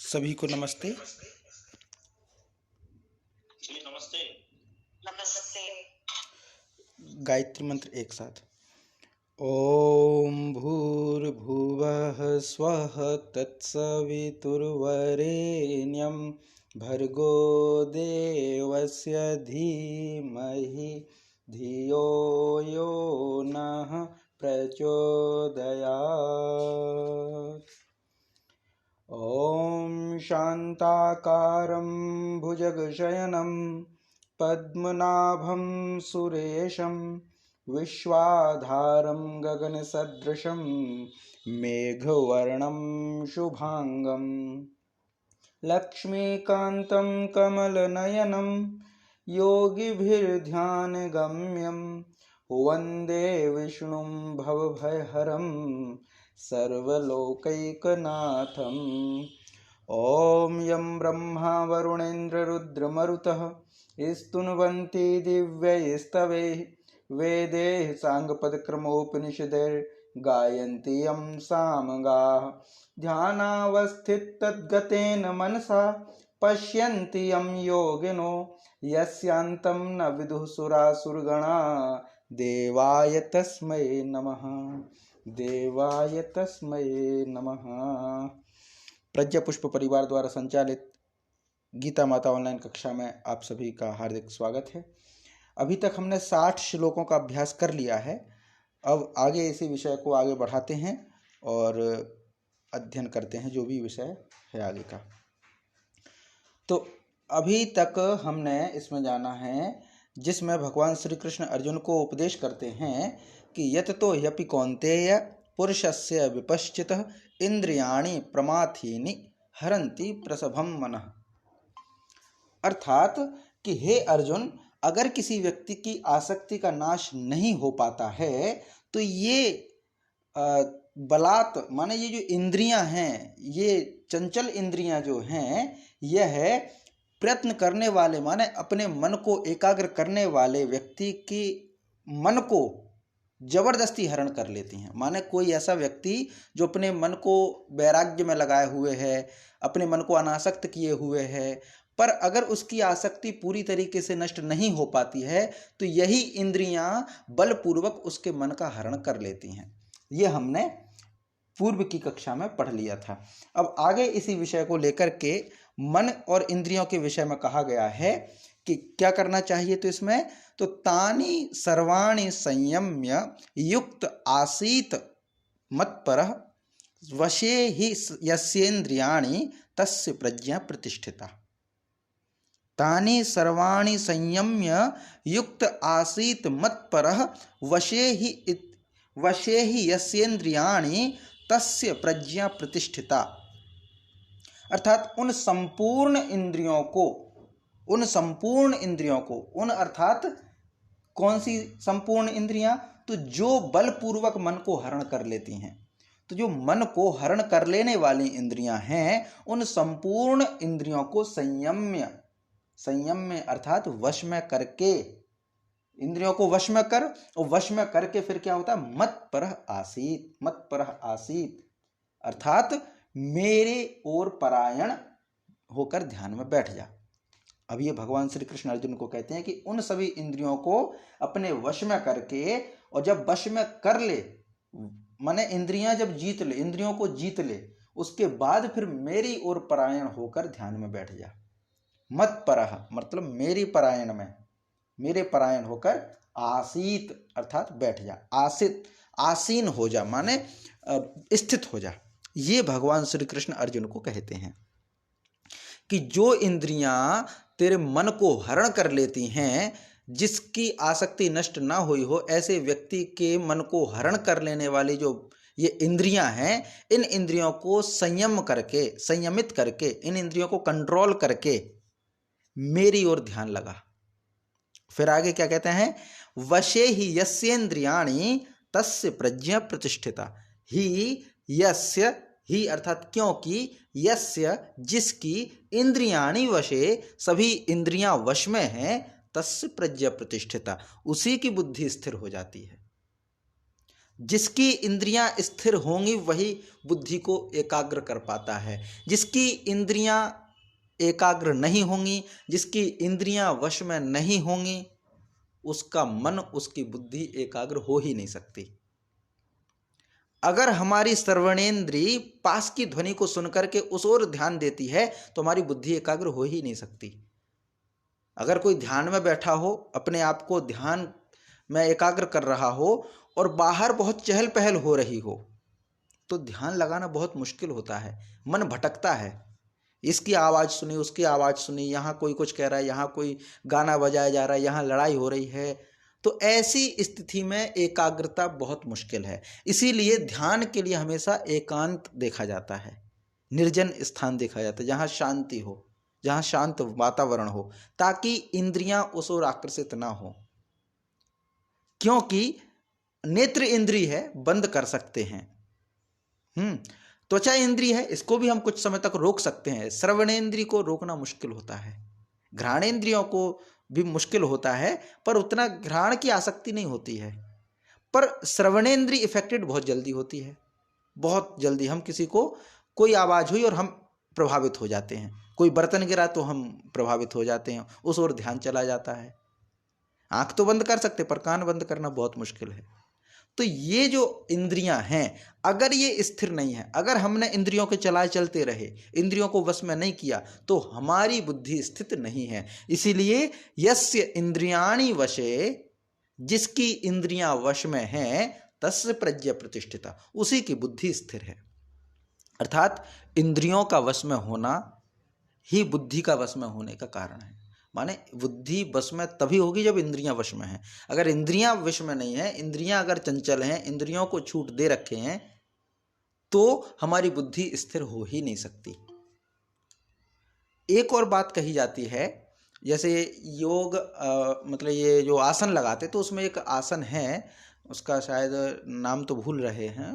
सभी को नमस्ते। जी नमस्ते। नमस्ते। गायत्री मंत्र एक साथ। ओम भूर्भुवः स्वः तत्सवितुर्वरेण्यं भर्गो देवस्य धीमहि धियो यो नः प्रचोदयात्। ॐ शान्ताकारं भुजगशयनं पद्मनाभं सुरेशं विश्वाधारं गगनसदृशं मेघवर्णं शुभांगं लक्ष्मीकान्तं कमलनयनं योगिभिर्ध्यानगम्यं वन्दे विष्णुं भवभयहरं सर्वलोकैकनाथम्। ॐ यं ब्रह्मा वरुणेन्द्ररुद्रमरुतः स्तुन्वन्ति दिव्यैस्तवैः वेदैः साङ्गपदक्रमोपनिषदैर्गायन्ति यं सामगाः ध्यानावस्थिततद्गतेन मनसा पश्यन्ति यं योगिनो यस्यान्तं न विदुः सुरासुरगणा देवाय तस्मै नमः। देवाय तस्मै नमः। प्रज्ञा पुष्प परिवार द्वारा संचालित गीता माता ऑनलाइन कक्षा में आप सभी का हार्दिक स्वागत है। अभी तक हमने 60 श्लोकों का अभ्यास कर लिया है। अब आगे इसी विषय को आगे बढ़ाते हैं और अध्ययन करते हैं जो भी विषय है आगे का। तो अभी तक हमने इसमें जाना है जिसमें भगवान श्री कृष्ण अर्जुन को उपदेश करते हैं कि यत तो ह्यपि कौन्तेय पुरुषस्य विपश्चितः इंद्रियाणि प्रमाथीनि हरन्ति प्रसभं मनः। अर्थात कि हे अर्जुन, अगर किसी व्यक्ति की आसक्ति का नाश नहीं हो पाता है तो ये बलात् माने ये जो इंद्रियां हैं, ये चंचल इंद्रियां जो हैं, यह प्रयत्न करने वाले माने अपने मन को एकाग्र करने वाले व्यक्ति की मन को जबरदस्ती हरण कर लेती हैं। माने कोई ऐसा व्यक्ति जो अपने मन को वैराग्य में लगाए हुए है, अपने मन को अनासक्त किए हुए है, पर अगर उसकी आसक्ति पूरी तरीके से नष्ट नहीं हो पाती है तो यही इंद्रियां बलपूर्वक उसके मन का हरण कर लेती हैं। ये हमने पूर्व की कक्षा में पढ़ लिया था। अब आगे इसी विषय को लेकर के मन और इंद्रियों के विषय में कहा गया है कि क्या करना चाहिए। तो इसमें तो तानि सर्वाणि संयम्य युक्त आसीत मत्परः वशे हि यस्येन्द्रियाणि तस्य प्रज्ञा प्रतिष्ठिता। तानि सर्वाणि संयम्य युक्त आसीत मत्परः वशे हि यस्येन्द्रियाणि तस्य प्रज्ञा प्रतिष्ठिता। अर्थात उन संपूर्ण इंद्रियों को उन अर्थात कौन सी संपूर्ण इंद्रियां, तो जो बलपूर्वक मन को हरण कर लेती हैं। तो जो मन को हरण कर लेने वाली इंद्रियां हैं उन संपूर्ण इंद्रियों को संयम्य अर्थात वश में करके, इंद्रियों को वश में कर और वश में करके फिर क्या होता है, मत्परः आसीत अर्थात मेरे ओर परायण होकर ध्यान में बैठ जा। अब ये भगवान श्री कृष्ण अर्जुन को कहते हैं कि उन सभी इंद्रियों को अपने वश में करके, और जब वश में कर ले माने इंद्रियां जब जीत ले, इंद्रियों को जीत ले, उसके बाद फिर मेरी ओर परायण होकर ध्यान में बैठ जा। मत्परः मतलब मेरी परायण में, मेरे परायण होकर आसीत अर्थात बैठ जा, आसीन हो जा माने स्थित हो जा। ये भगवान श्री कृष्ण अर्जुन को कहते हैं कि जो इंद्रियां तेरे मन को हरण कर लेती हैं, जिसकी आसक्ति नष्ट ना हुई हो, ऐसे व्यक्ति के मन को हरण कर लेने वाली जो ये इंद्रियां हैं, इन इंद्रियों को संयमित करके, इन इंद्रियों को कंट्रोल करके मेरी ओर ध्यान लगा। फिर आगे क्या कहते हैं, वशे ही यस्येन्द्रियाणि तस्य प्रज्ञा प्रतिष्ठिता। ही यस्य, ही अर्थात क्योंकि, यस्य जिसकी, इंद्रियाणि वशे सभी इंद्रियां वश में हैं, तस्य प्रज्ञा प्रतिष्ठिता उसी की बुद्धि स्थिर हो जाती है। जिसकी इंद्रियां स्थिर होंगी वही बुद्धि को एकाग्र कर पाता है। जिसकी इंद्रियां एकाग्र नहीं होंगी, जिसकी इंद्रियां वश में नहीं होंगी, उसका मन, उसकी बुद्धि एकाग्र हो ही नहीं सकती। अगर हमारी श्रवणेंद्री पास की ध्वनि को सुनकर के उस ओर ध्यान देती है तो हमारी बुद्धि एकाग्र हो ही नहीं सकती। अगर कोई ध्यान में बैठा हो, अपने आप को ध्यान में एकाग्र कर रहा हो और बाहर बहुत चहल पहल हो रही हो, तो ध्यान लगाना बहुत मुश्किल होता है। मन भटकता है, इसकी आवाज़ सुनी, उसकी आवाज़ सुनी, यहाँ कोई कुछ कह रहा है, यहाँ कोई गाना बजाया जा रहा है, यहाँ लड़ाई हो रही है। तो ऐसी स्थिति में एकाग्रता बहुत मुश्किल है। इसीलिए ध्यान के लिए हमेशा एकांत देखा जाता है, निर्जन स्थान देखा जाता है, जहाँ शांति हो, जहाँ शांत वातावरण हो, ताकि इंद्रियां उस ओर आकर्षित ना हो। क्योंकि नेत्र इंद्रिय है, बंद कर सकते हैं। त्वचा इंद्रिय है, इसको भी हम कुछ समय तक रोक सकते हैं। श्रवणेंद्रिय को रोकना मुश्किल होता है। घ्राणेंद्रियों को भी मुश्किल होता है, पर उतना घ्राण की आसक्ति नहीं होती है। पर श्रवणेंद्रिय इफेक्टेड बहुत जल्दी होती है, बहुत जल्दी। हम किसी को कोई आवाज़ हुई और हम प्रभावित हो जाते हैं, कोई बर्तन गिरा तो हम प्रभावित हो जाते हैं, उस ओर ध्यान चला जाता है। आंख तो बंद कर सकते, पर कान बंद करना बहुत मुश्किल है। तो ये जो इंद्रियां हैं, अगर ये स्थिर नहीं है, अगर हमने इंद्रियों के चलाए चलते रहे, इंद्रियों को वश में नहीं किया, तो हमारी बुद्धि स्थित नहीं है। इसीलिए यस्य इंद्रियाणि वशे, जिसकी इंद्रियां वश में हैं, तस्य प्रज्ञा प्रतिष्ठिता, उसी की बुद्धि स्थिर है। अर्थात इंद्रियों का वश में होना ही बुद्धि का वश में होने का कारण है। माने बुद्धि वश में तभी होगी जब इंद्रियां वश में हैं। अगर इंद्रियां वश में नहीं है, इंद्रियां अगर चंचल हैं, इंद्रियों को छूट दे रखे हैं, तो हमारी बुद्धि स्थिर हो ही नहीं सकती। एक और बात कही जाती है, जैसे योग मतलब ये जो आसन लगाते, तो उसमें एक आसन है, उसका शायद नाम तो भूल रहे हैं,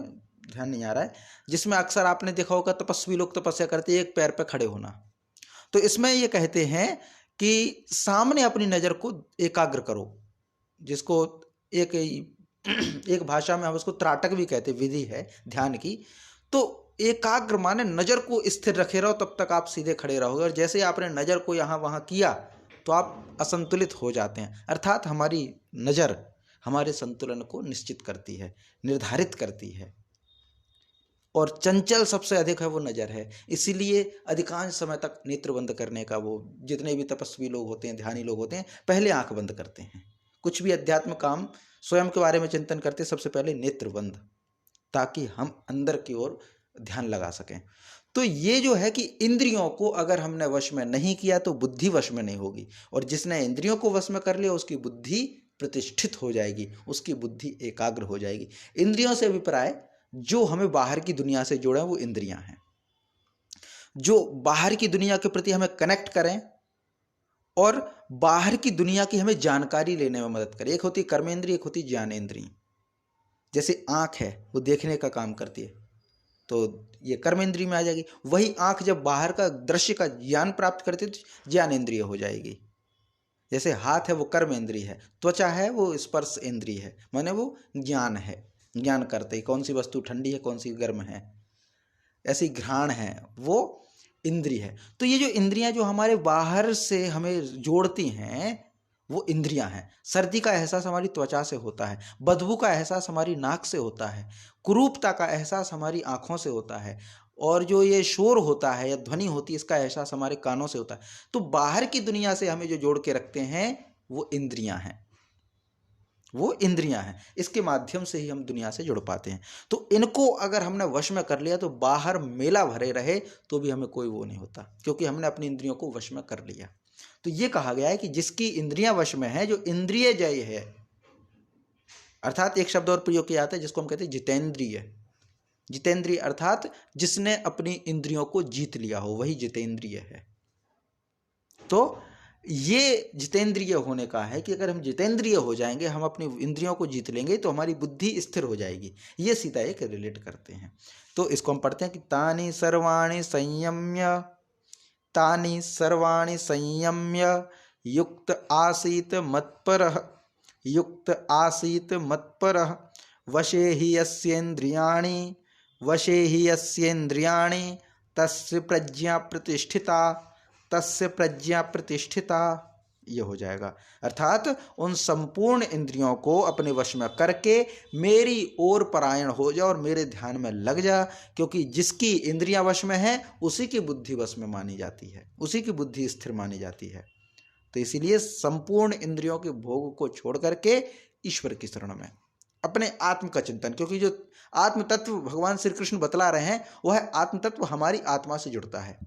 ध्यान नहीं आ रहा है, जिसमें अक्सर आपने देखा होगा तपस्वी लोग तपस्या करते, एक पैर पे खड़े होना। तो इसमें ये कहते हैं कि सामने अपनी नज़र को एकाग्र करो, जिसको एक भाषा में हम उसको त्राटक भी कहते, विधि है ध्यान की। तो एकाग्र माने नज़र को स्थिर रखे रहो, तब तक आप सीधे खड़े रहोगे, और जैसे ही आपने नज़र को यहाँ वहाँ किया तो आप असंतुलित हो जाते हैं। अर्थात हमारी नज़र हमारे संतुलन को निश्चित करती है, निर्धारित करती है, और चंचल सबसे अधिक है वो नज़र है। इसीलिए अधिकांश समय तक नेत्र बंद करने का, वो जितने भी तपस्वी लोग होते हैं, ध्यानी लोग होते हैं, पहले आंख बंद करते हैं। कुछ भी अध्यात्म काम स्वयं के बारे में चिंतन करते सबसे पहले नेत्र बंद, ताकि हम अंदर की ओर ध्यान लगा सकें। तो ये जो है कि इंद्रियों को अगर हमने वश में नहीं किया तो बुद्धि वश में नहीं होगी, और जिसने इंद्रियों को वश में कर लिया उसकी बुद्धि प्रतिष्ठित हो जाएगी, उसकी बुद्धि एकाग्र हो जाएगी। इंद्रियों से अभिप्राय जो हमें बाहर की दुनिया से जोड़े वो इंद्रियां हैं, जो बाहर की दुनिया के प्रति हमें कनेक्ट करें और बाहर की दुनिया की हमें जानकारी लेने में मदद करें। एक होती कर्मेंद्रिय, एक होती ज्ञानेंद्रिय। जैसे आंख है, वो देखने का काम करती है, तो ये कर्मेंद्रिय में आ जाएगी। वही आंख जब बाहर का दृश्य का ज्ञान प्राप्त करती है तो ज्ञानेंद्रिय हो जाएगी। जैसे हाथ है वो कर्मेंद्रिय है, त्वचा है वो स्पर्श इंद्रिय है, माने वो ज्ञान है, ज्ञान करते ही कौन सी वस्तु ठंडी है, कौन सी गर्म है। ऐसी घ्राण है वो इंद्रिय है। तो ये जो इंद्रियां जो हमारे बाहर से हमें जोड़ती हैं वो इंद्रियां हैं। सर्दी का एहसास हमारी त्वचा से होता है, बदबू का एहसास हमारी नाक से होता है, कुरूपता का एहसास हमारी आँखों से होता है, और जो ये शोर होता है या ध्वनि होती है इसका एहसास हमारे कानों से होता है। तो बाहर की दुनिया से हमें जो जोड़ के रखते हैं वो इंद्रियां हैं, वो इंद्रियां हैं। इसके माध्यम से ही हम दुनिया से जुड़ पाते हैं। तो इनको अगर हमने वश में कर लिया तो बाहर मेला भरे रहे तो भी हमें कोई वो नहीं होता, क्योंकि हमने अपनी इंद्रियों को वश में कर लिया। तो ये कहा गया है कि जिसकी इंद्रियां वश में है, जो इंद्रिय जय है, अर्थात एक शब्द और प्रयोग किया जाता है जिसको हम कहते हैं जितेंद्रिय। जितेंद्रिय अर्थात जिसने अपनी इंद्रियों को जीत लिया हो, वही जितेंद्रिय है। तो ये जितेंद्रिय होने का है कि अगर हम जितेंद्रिय हो जाएंगे, हम अपनी इंद्रियों को जीत लेंगे, तो हमारी बुद्धि स्थिर हो जाएगी। ये सीधा एक रिलेट करते हैं। तो इसको हम पढ़ते हैं कि तानि सर्वाणि संयम्य, तानि सर्वाणि संयम्य युक्त आसीत मत्परः, युक्त आसीत मत्परः वशे हि यस्येन्द्रियाणि वशे हि यस्येन्द्रियाणि तस्य प्रज्ञा प्रतिष्ठिता तस्य प्रज्ञा प्रतिष्ठिता, ये हो जाएगा। अर्थात उन संपूर्ण इंद्रियों को अपने वश में करके मेरी ओर परायण हो जा और मेरे ध्यान में लग जा, क्योंकि जिसकी इंद्रियां वश में है उसी की बुद्धि वश में मानी जाती है, उसी की बुद्धि स्थिर मानी जाती है। तो इसीलिए संपूर्ण इंद्रियों के भोग को छोड़ करके ईश्वर की शरण में अपने आत्म का चिंतन, क्योंकि जो आत्म तत्व भगवान श्री कृष्ण बतला रहे हैं वह आत्म तत्व हमारी आत्मा से जुड़ता है।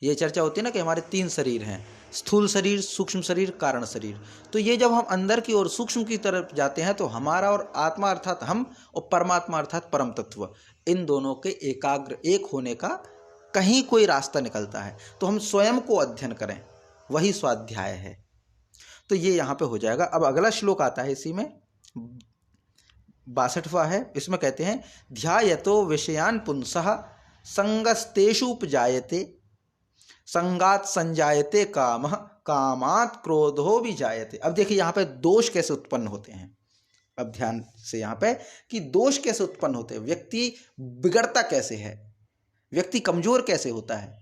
ये चर्चा होती है ना कि हमारे 3 शरीर हैं, स्थूल शरीर, सूक्ष्म शरीर, कारण शरीर। तो ये जब हम अंदर की ओर सूक्ष्म की तरफ जाते हैं तो हमारा और आत्मा अर्थात हम और परमात्मा अर्थात परम तत्व, इन दोनों के एकाग्र एक होने का कहीं कोई रास्ता निकलता है। तो हम स्वयं को अध्ययन करें, वही स्वाध्याय है। तो ये यहाँ पे हो जाएगा। अब अगला श्लोक आता है इसी में, 62वां है। इसमें कहते हैं ध्यायतो विषयान पुंसः संगस्तेषु उपजायते संगात संजायते कामः कामात् क्रोधो भी जायते। अब देखिए यहाँ पे दोष कैसे उत्पन्न होते हैं। अब ध्यान से यहाँ पे कि दोष कैसे उत्पन्न होते हैं, व्यक्ति बिगड़ता कैसे है, व्यक्ति कमजोर कैसे होता है।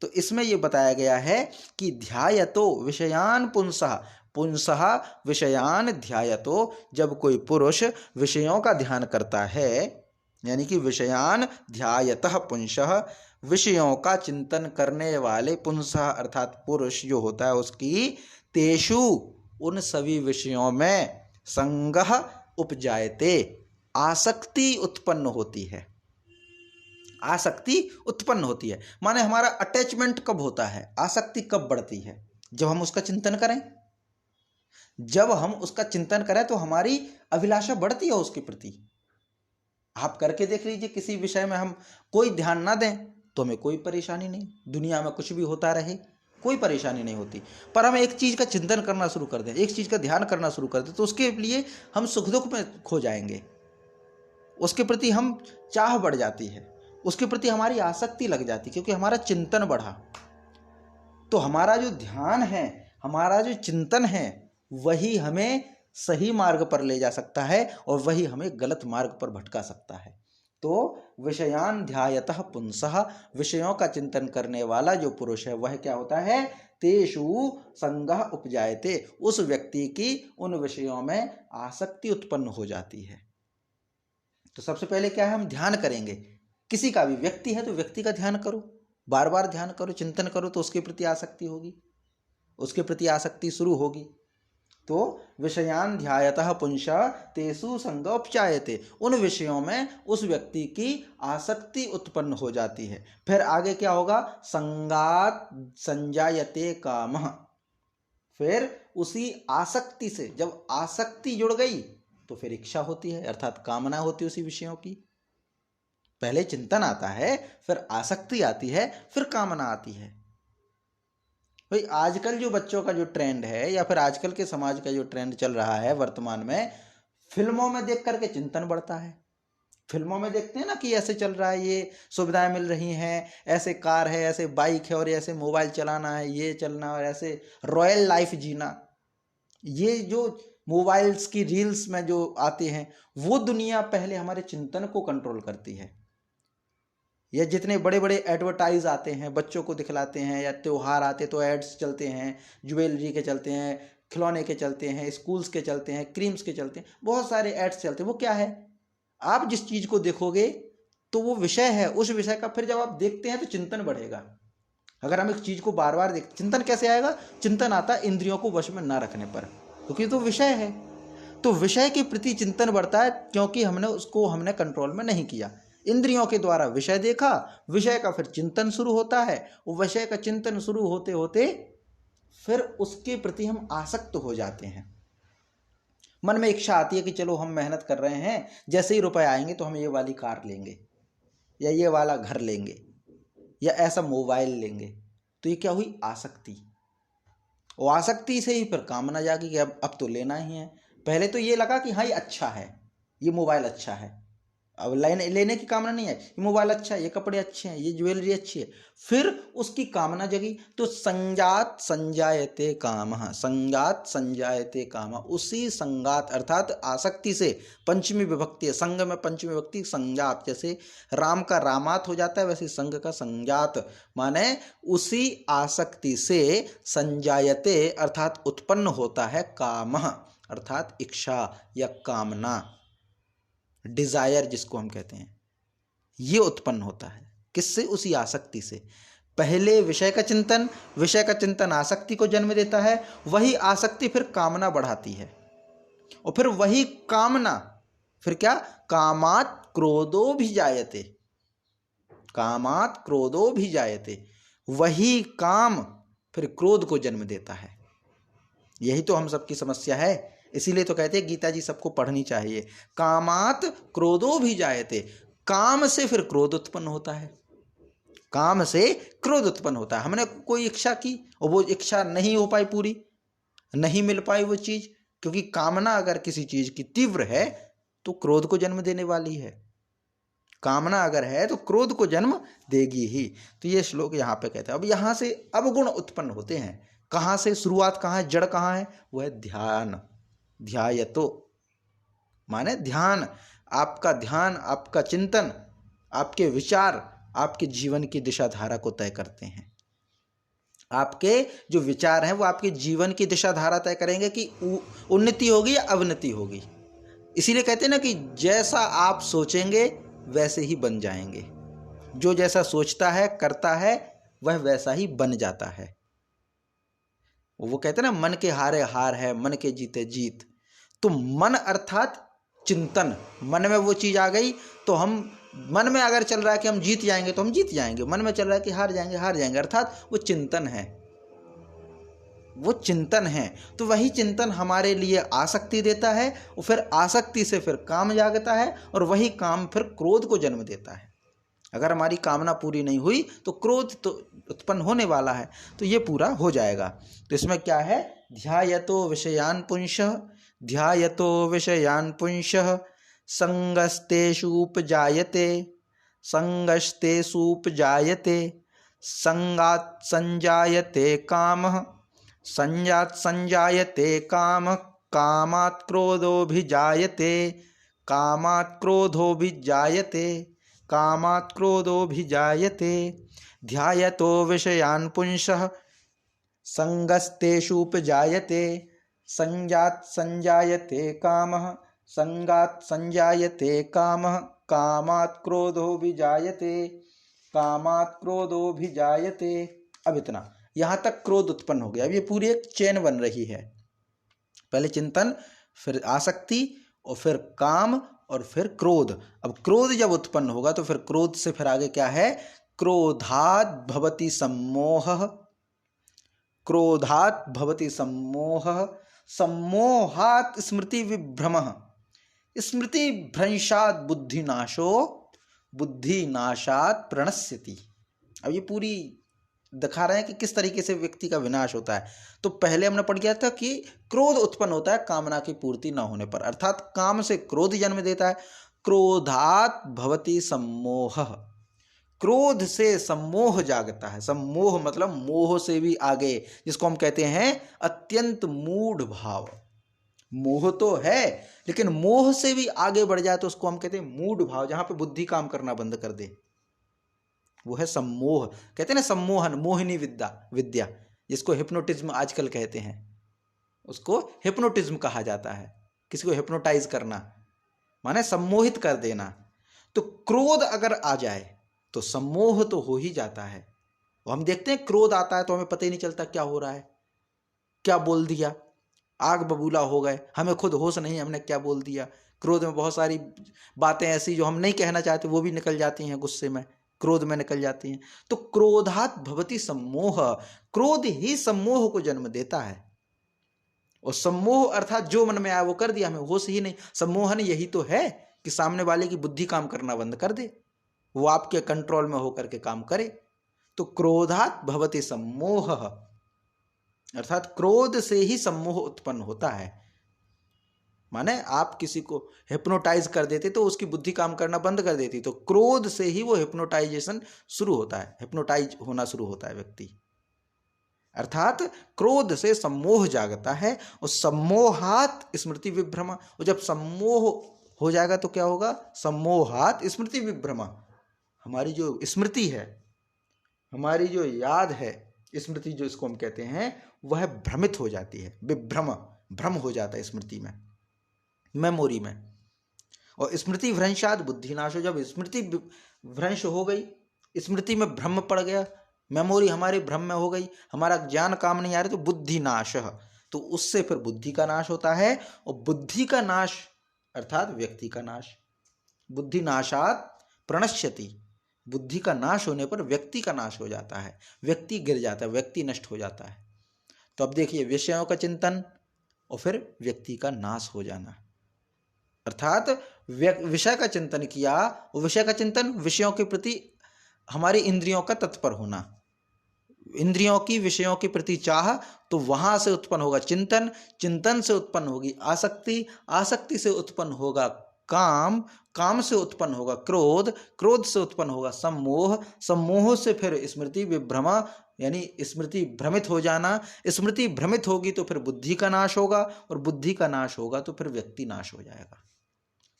तो इसमें ये बताया गया है कि ध्यायतो विषयान पुंसः, पुंसः विषयान ध्यायतो, जब कोई पुरुष विषयों का ध्यान करता है, यानी कि विषयान ध्यायतः पुंसः, विषयों का चिंतन करने वाले, पुंसः अर्थात पुरुष जो होता है उसकी, तेषु उन सभी विषयों में, संगः उपजायते आसक्ति उत्पन्न होती है। आसक्ति उत्पन्न होती है माने हमारा अटैचमेंट कब होता है, आसक्ति कब बढ़ती है, जब हम उसका चिंतन करें। जब हम उसका चिंतन करें तो हमारी अभिलाषा बढ़ती है उसके प्रति। आप करके देख लीजिए, किसी विषय में हम कोई ध्यान ना दें तो हमें कोई परेशानी नहीं, दुनिया में कुछ भी होता रहे कोई परेशानी नहीं होती। पर हम एक चीज का चिंतन करना शुरू कर दें, एक चीज का ध्यान करना शुरू कर दें, तो उसके लिए हम सुख दुख में खो जाएंगे, उसके प्रति हम चाह बढ़ जाती है, उसके प्रति हमारी आसक्ति लग जाती, क्योंकि हमारा चिंतन बढ़ा। तो हमारा जो ध्यान है, हमारा जो चिंतन है, वही हमें सही मार्ग पर ले जा सकता है और वही हमें गलत मार्ग पर भटका सकता है। तो विषयान ध्यायतः पुंसः, विषयों का चिंतन करने वाला जो पुरुष है वह क्या होता है, तेषु संगः उपजायते, उस व्यक्ति की उन विषयों में आसक्ति उत्पन्न हो जाती है। तो सबसे पहले क्या है, हम ध्यान करेंगे, किसी का भी, व्यक्ति है तो व्यक्ति का ध्यान करो, बार बार ध्यान करो, चिंतन करो, तो उसके प्रति आसक्ति होगी, उसके प्रति आसक्ति शुरू होगी। तो विषयान ध्यायतः पुंसः तेषु संगोपजायते, उन विषयों में उस व्यक्ति की आसक्ति उत्पन्न हो जाती है। फिर आगे क्या होगा, संगात संजायते कामः, फिर उसी आसक्ति से, जब आसक्ति जुड़ गई तो फिर इच्छा होती है, अर्थात कामना होती है उसी विषयों की। पहले चिंतन आता है, फिर आसक्ति आती है, फिर कामना आती है। भाई आजकल जो बच्चों का जो ट्रेंड है, या फिर आजकल के समाज का जो ट्रेंड चल रहा है वर्तमान में, फिल्मों में देख करके चिंतन बढ़ता है। फिल्मों में देखते हैं ना कि ऐसे चल रहा है, ये सुविधाएं मिल रही हैं, ऐसे कार है, ऐसे बाइक है, और ऐसे मोबाइल चलाना है, ये चलना, और ऐसे रॉयल लाइफ जीना। ये जो मोबाइल्स की रील्स में जो आते हैं, वो दुनिया पहले हमारे चिंतन को कंट्रोल करती है। या जितने बड़े बड़े एडवर्टाइज आते हैं, बच्चों को दिखलाते हैं, या त्योहार आते तो एड्स चलते हैं, ज्वेलरी के चलते हैं, खिलौने के चलते हैं, स्कूल्स के चलते हैं, क्रीम्स के चलते हैं, बहुत सारे एड्स चलते हैं। वो क्या है, आप जिस चीज को देखोगे तो वो विषय है, उस विषय का फिर जब आप देखते हैं तो चिंतन बढ़ेगा। अगर हम एक चीज को बार बार देखते, चिंतन कैसे आएगा, चिंतन आता इंद्रियों को वश में ना रखने पर, क्योंकि तो विषय है। तो विषय के प्रति चिंतन बढ़ता है, क्योंकि हमने कंट्रोल में नहीं किया। इंद्रियों के द्वारा विषय देखा, विषय का फिर चिंतन शुरू होता है, वो विषय का चिंतन शुरू होते होते फिर उसके प्रति हम आसक्त हो जाते हैं। मन में इच्छा आती है कि चलो हम मेहनत कर रहे हैं, जैसे ही रुपए आएंगे तो हम ये वाली कार लेंगे, या ये वाला घर लेंगे, या ऐसा मोबाइल लेंगे। तो ये क्या हुई, आसक्ति। वो आसक्ति से ही फिर कामना जागी कि अब तो लेना ही है। पहले तो ये लगा कि हाँ ये अच्छा है, ये मोबाइल अच्छा है, अब लेने की कामना नहीं है, ये मोबाइल अच्छा है, ये कपड़े अच्छे हैं, ये ज्वेलरी अच्छी है, फिर उसकी कामना जगी तो संजात संजायते कामः, संजात संजायते कामः, उसी संगात अर्थात आसक्ति से, पंचमी विभक्ति है, संग में पंचमी विभक्ति संजात, जैसे राम का रामात हो जाता है वैसे संग का संजात, माने उसी आसक्ति से संजायते अर्थात उत्पन्न होता है कामः अर्थात इच्छा या कामना, डिजायर जिसको हम कहते हैं, ये उत्पन्न होता है किससे? उसी आसक्ति से। पहले विषय का चिंतन आसक्ति को जन्म देता है, वही आसक्ति फिर कामना बढ़ाती है, और फिर वही कामना फिर क्या? कामात क्रोधो भी जायते, कामात क्रोधो भी जायते, वही काम फिर क्रोध को जन्म देता है। यही तो हम सबकी समस्या है, इसीलिए तो कहते हैं गीता जी सबको पढ़नी चाहिए। कामात क्रोधो भी जायते, काम से फिर क्रोध उत्पन्न होता है, काम से क्रोध उत्पन्न होता है। हमने कोई इच्छा की और वो इच्छा नहीं हो पाई, पूरी नहीं मिल पाई वो चीज, क्योंकि कामना अगर किसी चीज की तीव्र है तो क्रोध को जन्म देने वाली है, कामना अगर है तो क्रोध को जन्म देगी ही। तो ये श्लोक यहाँ पे कहते हैं। अब यहाँ से अवगुण उत्पन्न होते हैं, कहाँ से? शुरुआत कहाँ है? जड़ कहाँ है? वो है ध्यान। ध्यायतो माने ध्यान, आपका ध्यान, आपका चिंतन, आपके विचार आपके जीवन की दिशा धारा को तय करते हैं। आपके जो विचार हैं वो आपके जीवन की दिशा धारा तय करेंगे कि उन्नति होगी या अवनति होगी। इसीलिए कहते हैं ना कि जैसा आप सोचेंगे वैसे ही बन जाएंगे, जो जैसा सोचता है करता है वह वैसा ही बन जाता है। वो कहते हैं ना मन के हारे हार है, मन के जीते जीत। तो मन अर्थात चिंतन, मन में वो चीज आ गई तो हम, मन में अगर चल रहा है कि हम जीत जाएंगे तो हम जीत जाएंगे, मन में चल रहा है कि हार जाएंगे, अर्थात वो चिंतन है, वो चिंतन है। तो वही चिंतन हमारे लिए आसक्ति देता है, और फिर आसक्ति से फिर काम जागता है, और वही काम फिर क्रोध को जन्म देता है। अगर हमारी कामना पूरी नहीं हुई तो क्रोध तो उत्पन्न होने वाला है, तो ये पूरा हो जाएगा। तो इसमें क्या है? ध्यायतो विषयान पुंसः, ध्यायतो विषयान पुंसः, संगस्तेषूपजायते, संगस्तेषूपजायते, संगात् संजायते कामः, संजात् संजायते कामः, कामात् क्रोधोऽभिजायते, कामात् क्रोधोऽभिजायते, कामात् क्रोधोऽभिजायते, ध्यायतो विषयान् पुंसः, संगस्तेषूपजायते, संजात् संजायते कामः, संगात् संजायते कामः, कामात् क्रोधोऽभिजायते, कामात् क्रोधोऽभिजायते। अब इतना, यहाँ तक क्रोध उत्पन्न हो गया। अब ये पूरी एक चेन बन रही है, पहले चिंतन, फिर आसक्ति, और फिर काम, और फिर क्रोध। अब क्रोध जब उत्पन्न होगा तो फिर क्रोध से फिर आगे क्या है? क्रोधात् भवति सम्मोहः, क्रोधात् भवति सम्मोहः, सम्मोहात् स्मृति विभ्रमः, स्मृति भ्रंशात् बुद्धिनाशो, बुद्धिनाशात् प्रणश्यति। अब ये पूरी दिखा रहे हैं कि किस तरीके से व्यक्ति का विनाश होता है। तो पहले हमने पढ़ गया था कि क्रोध उत्पन्न होता है कामना की पूर्ति न होने पर, अर्थात काम से क्रोध जन्म देता है। क्रोधात् भवति सम्मोहः, क्रोध से सम्मोह जागता है। सम्मोह मतलब मोह से भी आगे, जिसको हम कहते हैं अत्यंत मूढ़ भाव। मोह तो है, लेकिन मोह से भी आगे बढ़ जाए तो उसको हम कहते हैं मूढ़ भाव, जहां पे बुद्धि काम करना बंद कर दे, वो है सम्मोह। कहते हैं ना सम्मोहन, मोहिनी विद्या, जिसको हिप्नोटिज्म आजकल कहते हैं, उसको हिप्नोटिज्म कहा जाता है। किसी को हिप्नोटाइज करना माने सम्मोहित कर देना। तो क्रोध अगर आ जाए तो सम्मोह तो हो ही जाता है। और हम देखते हैं क्रोध आता है तो हमें पता ही नहीं चलता क्या हो रहा है, क्या बोल दिया, आग बबूला हो गए, हमें खुद होश नहीं, हमने क्या बोल दिया। क्रोध में बहुत सारी बातें ऐसी जो हम नहीं कहना चाहते वो भी निकल जाती हैं, गुस्से में, क्रोध में निकल जाती हैं। तो क्रोधात् भवति सम्मोह, क्रोध ही सम्मोह को जन्म देता है। और सम्मोह अर्थात जो मन में आया वो कर दिया, हमें होश ही नहीं। सम्मोहन यही तो है कि सामने वाले की बुद्धि काम करना बंद कर दे, वो आपके कंट्रोल में होकर के काम करे। तो क्रोधात् भवति सम्मोहः, अर्थात क्रोध से ही सम्मोह उत्पन्न होता है। माने आप किसी को हिप्नोटाइज कर देते तो उसकी बुद्धि काम करना बंद कर देती, तो क्रोध से ही वो हिप्नोटाइजेशन शुरू होता है, हिप्नोटाइज होना शुरू होता है व्यक्ति। अर्थात क्रोध से सम्मोह जागता है और सम्मोहात स्मृति विभ्रम, और जब सम्मोह हो जाएगा तो क्या होगा, सम्मोहात स्मृति विभ्रम, हमारी जो स्मृति है, हमारी जो याद है, स्मृति जो इसको हम कहते हैं, वह भ्रमित हो जाती है, विभ्रम, भ्रम हो जाता है स्मृति में, मेमोरी में। और स्मृति भ्रंशात बुद्धिनाश, जब स्मृति भ्रंश हो गई, स्मृति में भ्रम पड़ गया, मेमोरी हमारी भ्रम में हो गई, हमारा ज्ञान काम नहीं आ रहा, तो बुद्धिनाश, तो उससे फिर बुद्धि का नाश होता है। और बुद्धि का नाश अर्थात व्यक्ति का नाश, बुद्धिनाशात प्रणश्यति, बुद्धि का नाश होने पर व्यक्ति का नाश हो जाता है, व्यक्ति गिर जाता है, व्यक्ति नष्ट हो जाता है। तो अब देखिए, विषयों का चिंतन और फिर व्यक्ति का नाश हो जाना, अर्थात विषय का चिंतन किया, और विषय का चिंतन विषयों के प्रति हमारी इंद्रियों का तत्पर होना, इंद्रियों की विषयों के प्रति चाह, तो वहां से उत्पन्न होगा चिंतन, चिंतन से उत्पन्न होगी आसक्ति, आसक्ति से उत्पन्न होगा काम, काम से उत्पन्न होगा क्रोध, क्रोध से उत्पन्न होगा सम्मोह, सम्मोह से फिर स्मृति विभ्रम, यानी स्मृति भ्रमित हो जाना, स्मृति भ्रमित होगी तो फिर बुद्धि का नाश होगा, और बुद्धि का नाश होगा तो फिर व्यक्ति नाश हो जाएगा।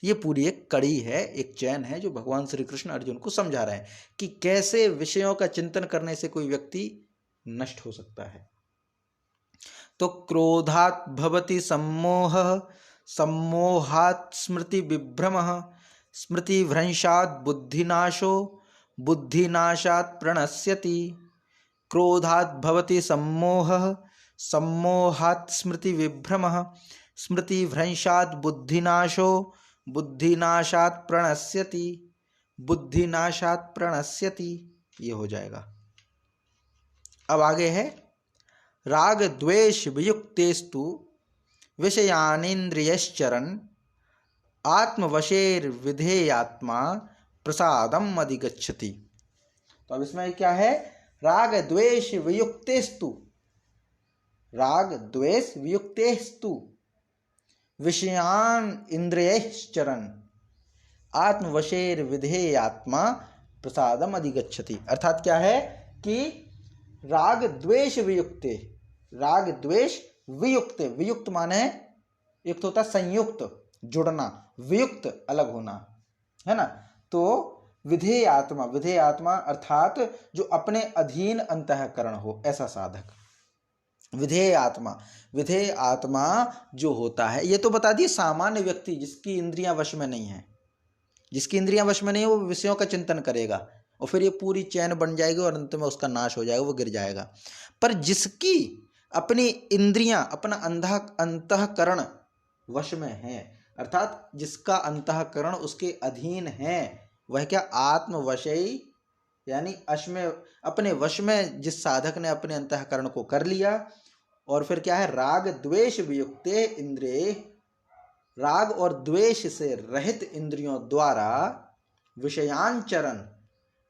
ये पूरी एक कड़ी है, एक चैन है जो भगवान श्री कृष्ण अर्जुन को समझा रहे हैं कि कैसे विषयों का चिंतन करने से कोई व्यक्ति नष्ट हो सकता है। तो क्रोधात् भवति सम्मोह, सम्मोहात् स्मृति विभ्रम, स्मृति भ्रंशात् बुद्धिनाशो, बुद्धिनाशात् प्रणश्यति। क्रोधात् भवति सम्मोह, सम्मोहात् स्मृति विभ्रम, स्मृति भ्रंशात् बुद्धिनाशो, बुद्धिनाशात् प्रणश्यति, बुद्धिनाशात् प्रणश्यति, ये हो जाएगा। अब आगे है, राग द्वेष वियुक्तेस्तु विषयानिन्द्रियश्चरन् आत्मवशेर विधेयात्मा प्रसादम अधिगच्छति। तो अब इसमें क्या है, राग द्वेष वियुक्तेस्तु, राग द्वेष वियुक्तेस्तु विषयान इंद्रियश्चरन् आत्मवशेर विधेयात्मा प्रसादम अधिगच्छति। अर्थात क्या है कि राग द्वेष वियुक्ते, राग द्वेष वियुक्ते, वियुक्त माने युक्त होता संयुक्त, जुड़ना, वियुक्त अलग होना, है ना। तो विधेय आत्मा, विधेय आत्मा अर्थात जो अपने अधीन अंतःकरण हो, ऐसा साधक। विधेय आत्मा, विधेय आत्मा जो होता है, ये तो बता दिए सामान्य व्यक्ति जिसकी इंद्रियां वश में नहीं है, जिसकी इंद्रियां वश में नहीं है वो विषयों का चिंतन करेगा और फिर ये पूरी चैन बन जाएगी और अंत में उसका नाश हो जाएगा, वो गिर जाएगा। पर जिसकी अपनी इंद्रियां, अपना अंतःकरण वश में है, अर्थात जिसका अंतःकरण उसके अधीन है, वह क्या आत्मवशई, यानी अपने वश में जिस साधक ने अपने अंतःकरण को कर लिया, और फिर क्या है, राग द्वेष वियुक्ते इंद्रिय, राग और द्वेष से रहित इंद्रियों द्वारा विषयांचरण,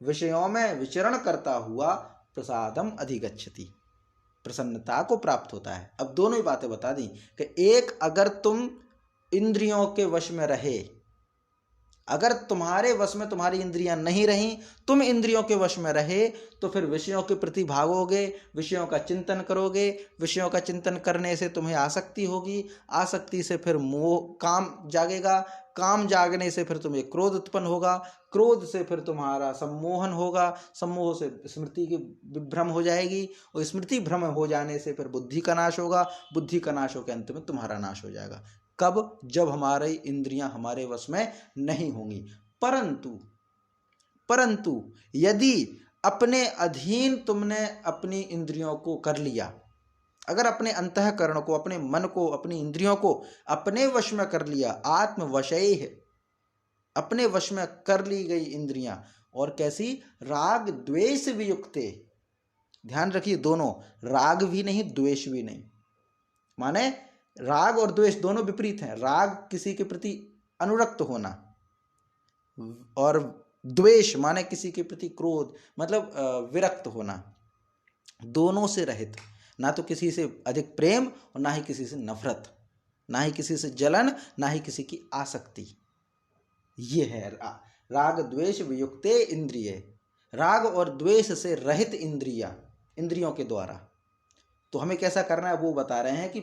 विषयों में विचरण करता हुआ प्रसादम अधिगच्छति, प्रसन्नता को प्राप्त होता है। अब दोनों ही बातें बता दी कि एक, अगर तुम इंद्रियों के वश में रहे, अगर तुम्हारे वश में तुम्हारी इंद्रियां नहीं रहीं, तुम इंद्रियों के वश में रहे, तो फिर विषयों के प्रति भागोगे, विषयों का चिंतन करोगे, विषयों का चिंतन करने से तुम्हें आसक्ति होगी, आसक्ति से फिर मोह, काम जागेगा, काम जागने से फिर तुम्हें क्रोध उत्पन्न होगा, क्रोध से फिर तुम्हारा सम्मोहन होगा, सम्मोह से स्मृति की विभ्रम हो जाएगी, और स्मृति भ्रम हो जाने से फिर बुद्धि का नाश होगा, बुद्धि का नाश होकर अंत में तुम्हारा नाश हो जाएगा। कब? जब हमारी इंद्रियां हमारे वश में नहीं होंगी। परंतु यदि अपने अधीन तुमने अपनी इंद्रियों को कर लिया, अगर अपने अंतःकरण को, अपने मन को, अपनी इंद्रियों को अपने वश में कर लिया, आत्मवशैः, अपने वश में कर ली गई इंद्रियां, और कैसी, राग द्वेष वियुक्ते, ध्यान रखिए दोनों, राग भी नहीं द्वेष भी नहीं, माने राग और द्वेष दोनों विपरीत हैं। राग किसी के प्रति अनुरक्त होना, और द्वेष माने किसी के प्रति क्रोध, मतलब विरक्त होना, दोनों से रहित, ना तो किसी से अधिक प्रेम और ना ही किसी से नफरत, ना ही किसी से जलन, ना ही किसी की आसक्ति। ये है राग द्वेष वियुक्ते इंद्रिय, राग और द्वेष से रहित इंद्रियों के द्वारा। तो हमें कैसा करना है वो बता रहे हैं कि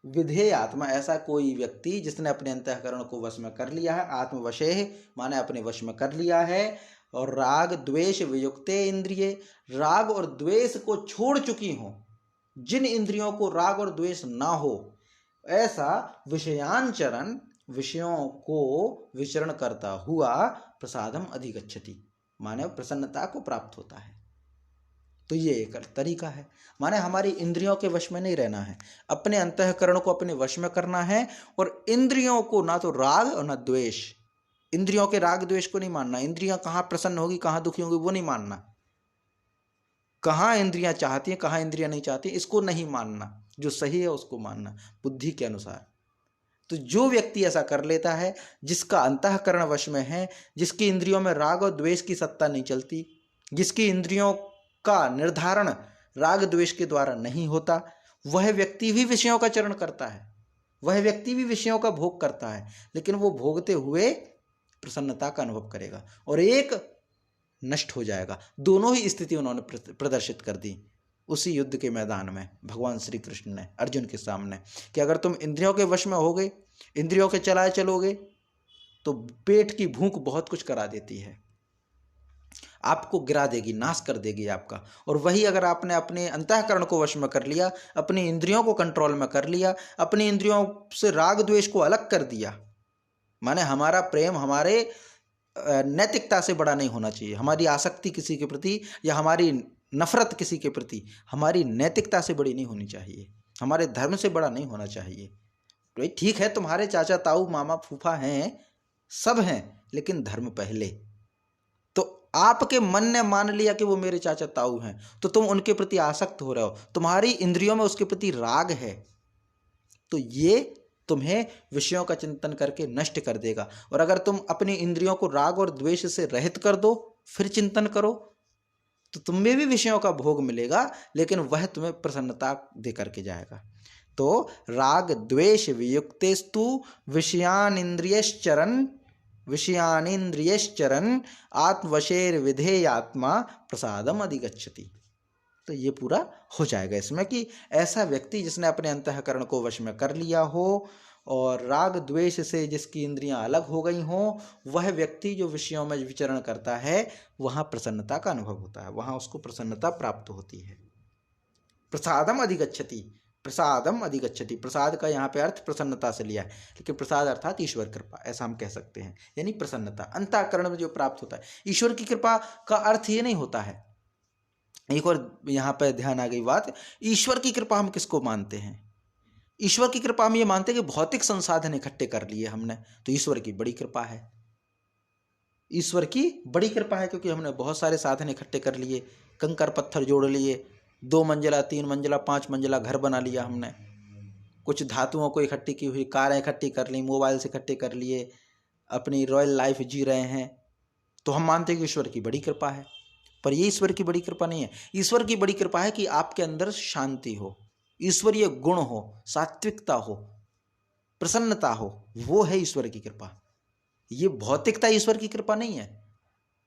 विधेय आत्मा, ऐसा कोई व्यक्ति जिसने अपने अंतःकरण को वश में कर लिया है, आत्मवशे माने अपने वश में कर लिया है, और राग द्वेष वियुक्ते इंद्रिय, राग और द्वेष को छोड़ चुकी हो, जिन इंद्रियों को राग और द्वेष ना हो, ऐसा विषयांचरण, विषयों को विचरण करता हुआ प्रसादम अधिगच्छति, माने प्रसन्नता को प्राप्त होता है। तो ये एक तरीका है, माने हमारी इंद्रियों के वश में नहीं रहना है, अपने अंतःकरण को अपने वश में करना है, और इंद्रियों को ना तो राग और ना द्वेष, इंद्रियों के राग द्वेष को नहीं मानना, इंद्रियां कहाँ प्रसन्न होगी कहाँ दुखी होगी वो नहीं मानना, कहाँ इंद्रियां चाहती हैं कहाँ इंद्रियां नहीं चाहती इसको नहीं मानना, जो सही है उसको मानना बुद्धि के अनुसार। तो जो व्यक्ति ऐसा कर लेता है, जिसका अंतःकरण वश में है, जिसकी इंद्रियों में राग और द्वेष की सत्ता नहीं चलती, जिसकी इंद्रियों का निर्धारण राग द्वेष के द्वारा नहीं होता, वह व्यक्ति भी विषयों का चरण करता है, वह व्यक्ति भी विषयों का भोग करता है, लेकिन वो भोगते हुए प्रसन्नता का अनुभव करेगा, और एक नष्ट हो जाएगा। दोनों ही स्थिति उन्होंने प्रदर्शित कर दी उसी युद्ध के मैदान में भगवान श्री कृष्ण ने अर्जुन के सामने, कि अगर तुम इंद्रियों के वश में होगे, इंद्रियों के चलाए चलोगे, तो पेट की भूख बहुत कुछ करा देती है, आपको गिरा देगी, नाश कर देगी आपका। और वही अगर आपने अपने अंतःकरण को वश में कर लिया, अपनी इंद्रियों को कंट्रोल में कर लिया, अपनी इंद्रियों से राग द्वेष को अलग कर दिया, माने हमारा प्रेम हमारे नैतिकता से बड़ा नहीं होना चाहिए, हमारी आसक्ति किसी के प्रति या हमारी नफरत किसी के प्रति हमारी नैतिकता से बड़ी नहीं होनी चाहिए, हमारे धर्म से बड़ा नहीं होना चाहिए। तो ठीक है, तुम्हारे चाचा ताऊ मामा फूफा हैं, सब हैं, लेकिन धर्म पहले। तो आपके मन ने मान लिया कि वो मेरे चाचा ताऊ हैं, तो तुम उनके प्रति आसक्त हो रहे हो, तुम्हारी इंद्रियों में उसके प्रति राग है, तो ये तुम्हें विषयों का चिंतन करके नष्ट कर देगा। और अगर तुम अपनी इंद्रियों को राग और द्वेष से रहित कर दो, फिर चिंतन करो, तो तुम्हें भी विषयों का भोग मिलेगा, लेकिन वह तुम्हें प्रसन्नता दे करके जाएगा। तो राग द्वेष वियुक्तेस्तु विषयानिंद्रियश्चरन् आत्मवशेर विधेयात्मा प्रसादम अधिगच्छति। तो ये पूरा हो जाएगा इसमें कि ऐसा व्यक्ति जिसने अपने अंतःकरण को वश में कर लिया हो और राग द्वेष से जिसकी इंद्रियां अलग हो गई हों, वह व्यक्ति जो विषयों में विचरण करता है, वहां प्रसन्नता का अनुभव होता है, वहां उसको प्रसन्नता प्राप्त होती है। प्रसादम अधिगच्छति, प्रसादम अधिगच्छति, प्रसाद का यहाँ पे अर्थ प्रसन्नता से लिया है, लेकिन प्रसाद अर्थात ईश्वर कृपा, ऐसा हम कह सकते हैं, यानी प्रसन्नता अंतःकरण में जो प्राप्त होता है। ईश्वर की कृपा का अर्थ ये नहीं होता है, एक और यहाँ पे ध्यान आ गई बात, ईश्वर की कृपा हम किसको मानते हैं? ईश्वर की कृपा हम ये मानते हैं कि भौतिक संसाधन इकट्ठे कर लिए हमने, तो ईश्वर की बड़ी कृपा है, ईश्वर की बड़ी कृपा है, क्योंकि हमने बहुत सारे साधन इकट्ठे कर लिए, कंकर पत्थर जोड़ लिए, 2 मंजिला 3 मंजिला 5 मंजिला घर बना लिया हमने, कुछ धातुओं को इकट्ठी की हुई कारें इकट्ठी कर ली, मोबाइल से इकट्ठे कर लिए, अपनी रॉयल लाइफ जी रहे हैं, तो हम मानते हैं कि ईश्वर की बड़ी कृपा है। पर ये ईश्वर की बड़ी कृपा नहीं है। ईश्वर की बड़ी कृपा है कि आपके अंदर शांति हो, ईश्वरीय गुण हो, सात्विकता हो, प्रसन्नता हो, वो है ईश्वर की कृपा। ये भौतिकता ईश्वर की कृपा नहीं है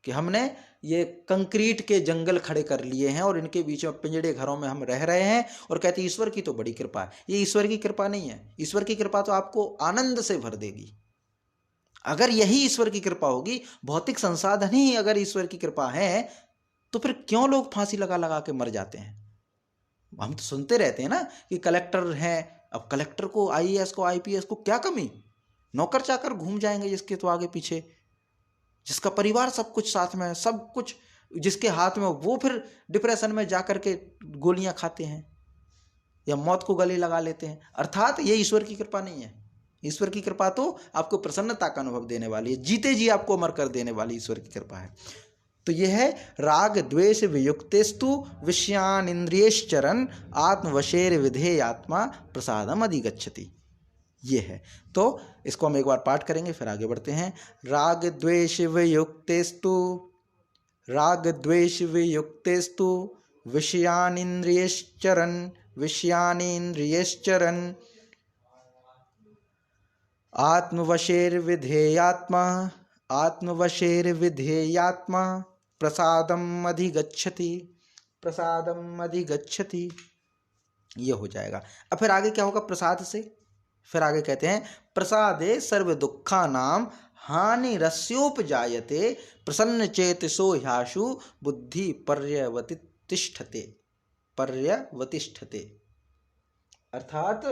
कि हमने ये कंक्रीट के जंगल खड़े कर लिए हैं और इनके बीच में पिंजड़े घरों में हम रह रहे हैं और कहते हैं ईश्वर की तो बड़ी कृपा है। ये ईश्वर की कृपा नहीं है। ईश्वर की कृपा तो आपको आनंद से भर देगी। अगर यही ईश्वर की कृपा होगी, भौतिक संसाधन ही अगर ईश्वर की कृपा है, तो फिर क्यों लोग फांसी लगा लगा के मर जाते हैं? हम तो सुनते रहते हैं ना कि कलेक्टर हैं, अब कलेक्टर को, आईएएस को, आईपीएस को क्या कमी, नौकर चाकर घूम जाएंगे जिसके तो आगे पीछे, जिसका परिवार सब कुछ साथ में है, सब कुछ जिसके हाथ में, वो फिर डिप्रेशन में जाकर के गोलियां खाते हैं या मौत को गले लगा लेते हैं। अर्थात ये ईश्वर की कृपा नहीं है। ईश्वर की कृपा तो आपको प्रसन्नता का अनुभव देने वाली है, जीते जी आपको अमर कर देने वाली ईश्वर की कृपा है। तो यह है राग द्वेष वियुक्तेस्तु विषयानिंद्रियश्चरन् आत्मवशेर विधेयात्मा प्रसादम अधिगच्छति। ये है। तो इसको हम एक बार पाठ करेंगे, फिर आगे बढ़ते हैं। राग द्वेष वियुक्तेस्तु विषयानिंद्रियश्चरन् आत्मवशेर्विधेयात्मा, आत्मवशेर्विधेयात्मा प्रसादम अधिगच्छति, प्रसादम अधिगच्छति, ये हो जाएगा। अब फिर आगे क्या होगा प्रसाद से? फिर आगे कहते हैं प्रसादे सर्व दुखानाम हानिरस्योपजायते प्रसन्न चेतसो ह्याशु बुद्धि पर्यवतिष्ठते, पर्यवतिष्ठते। अर्थात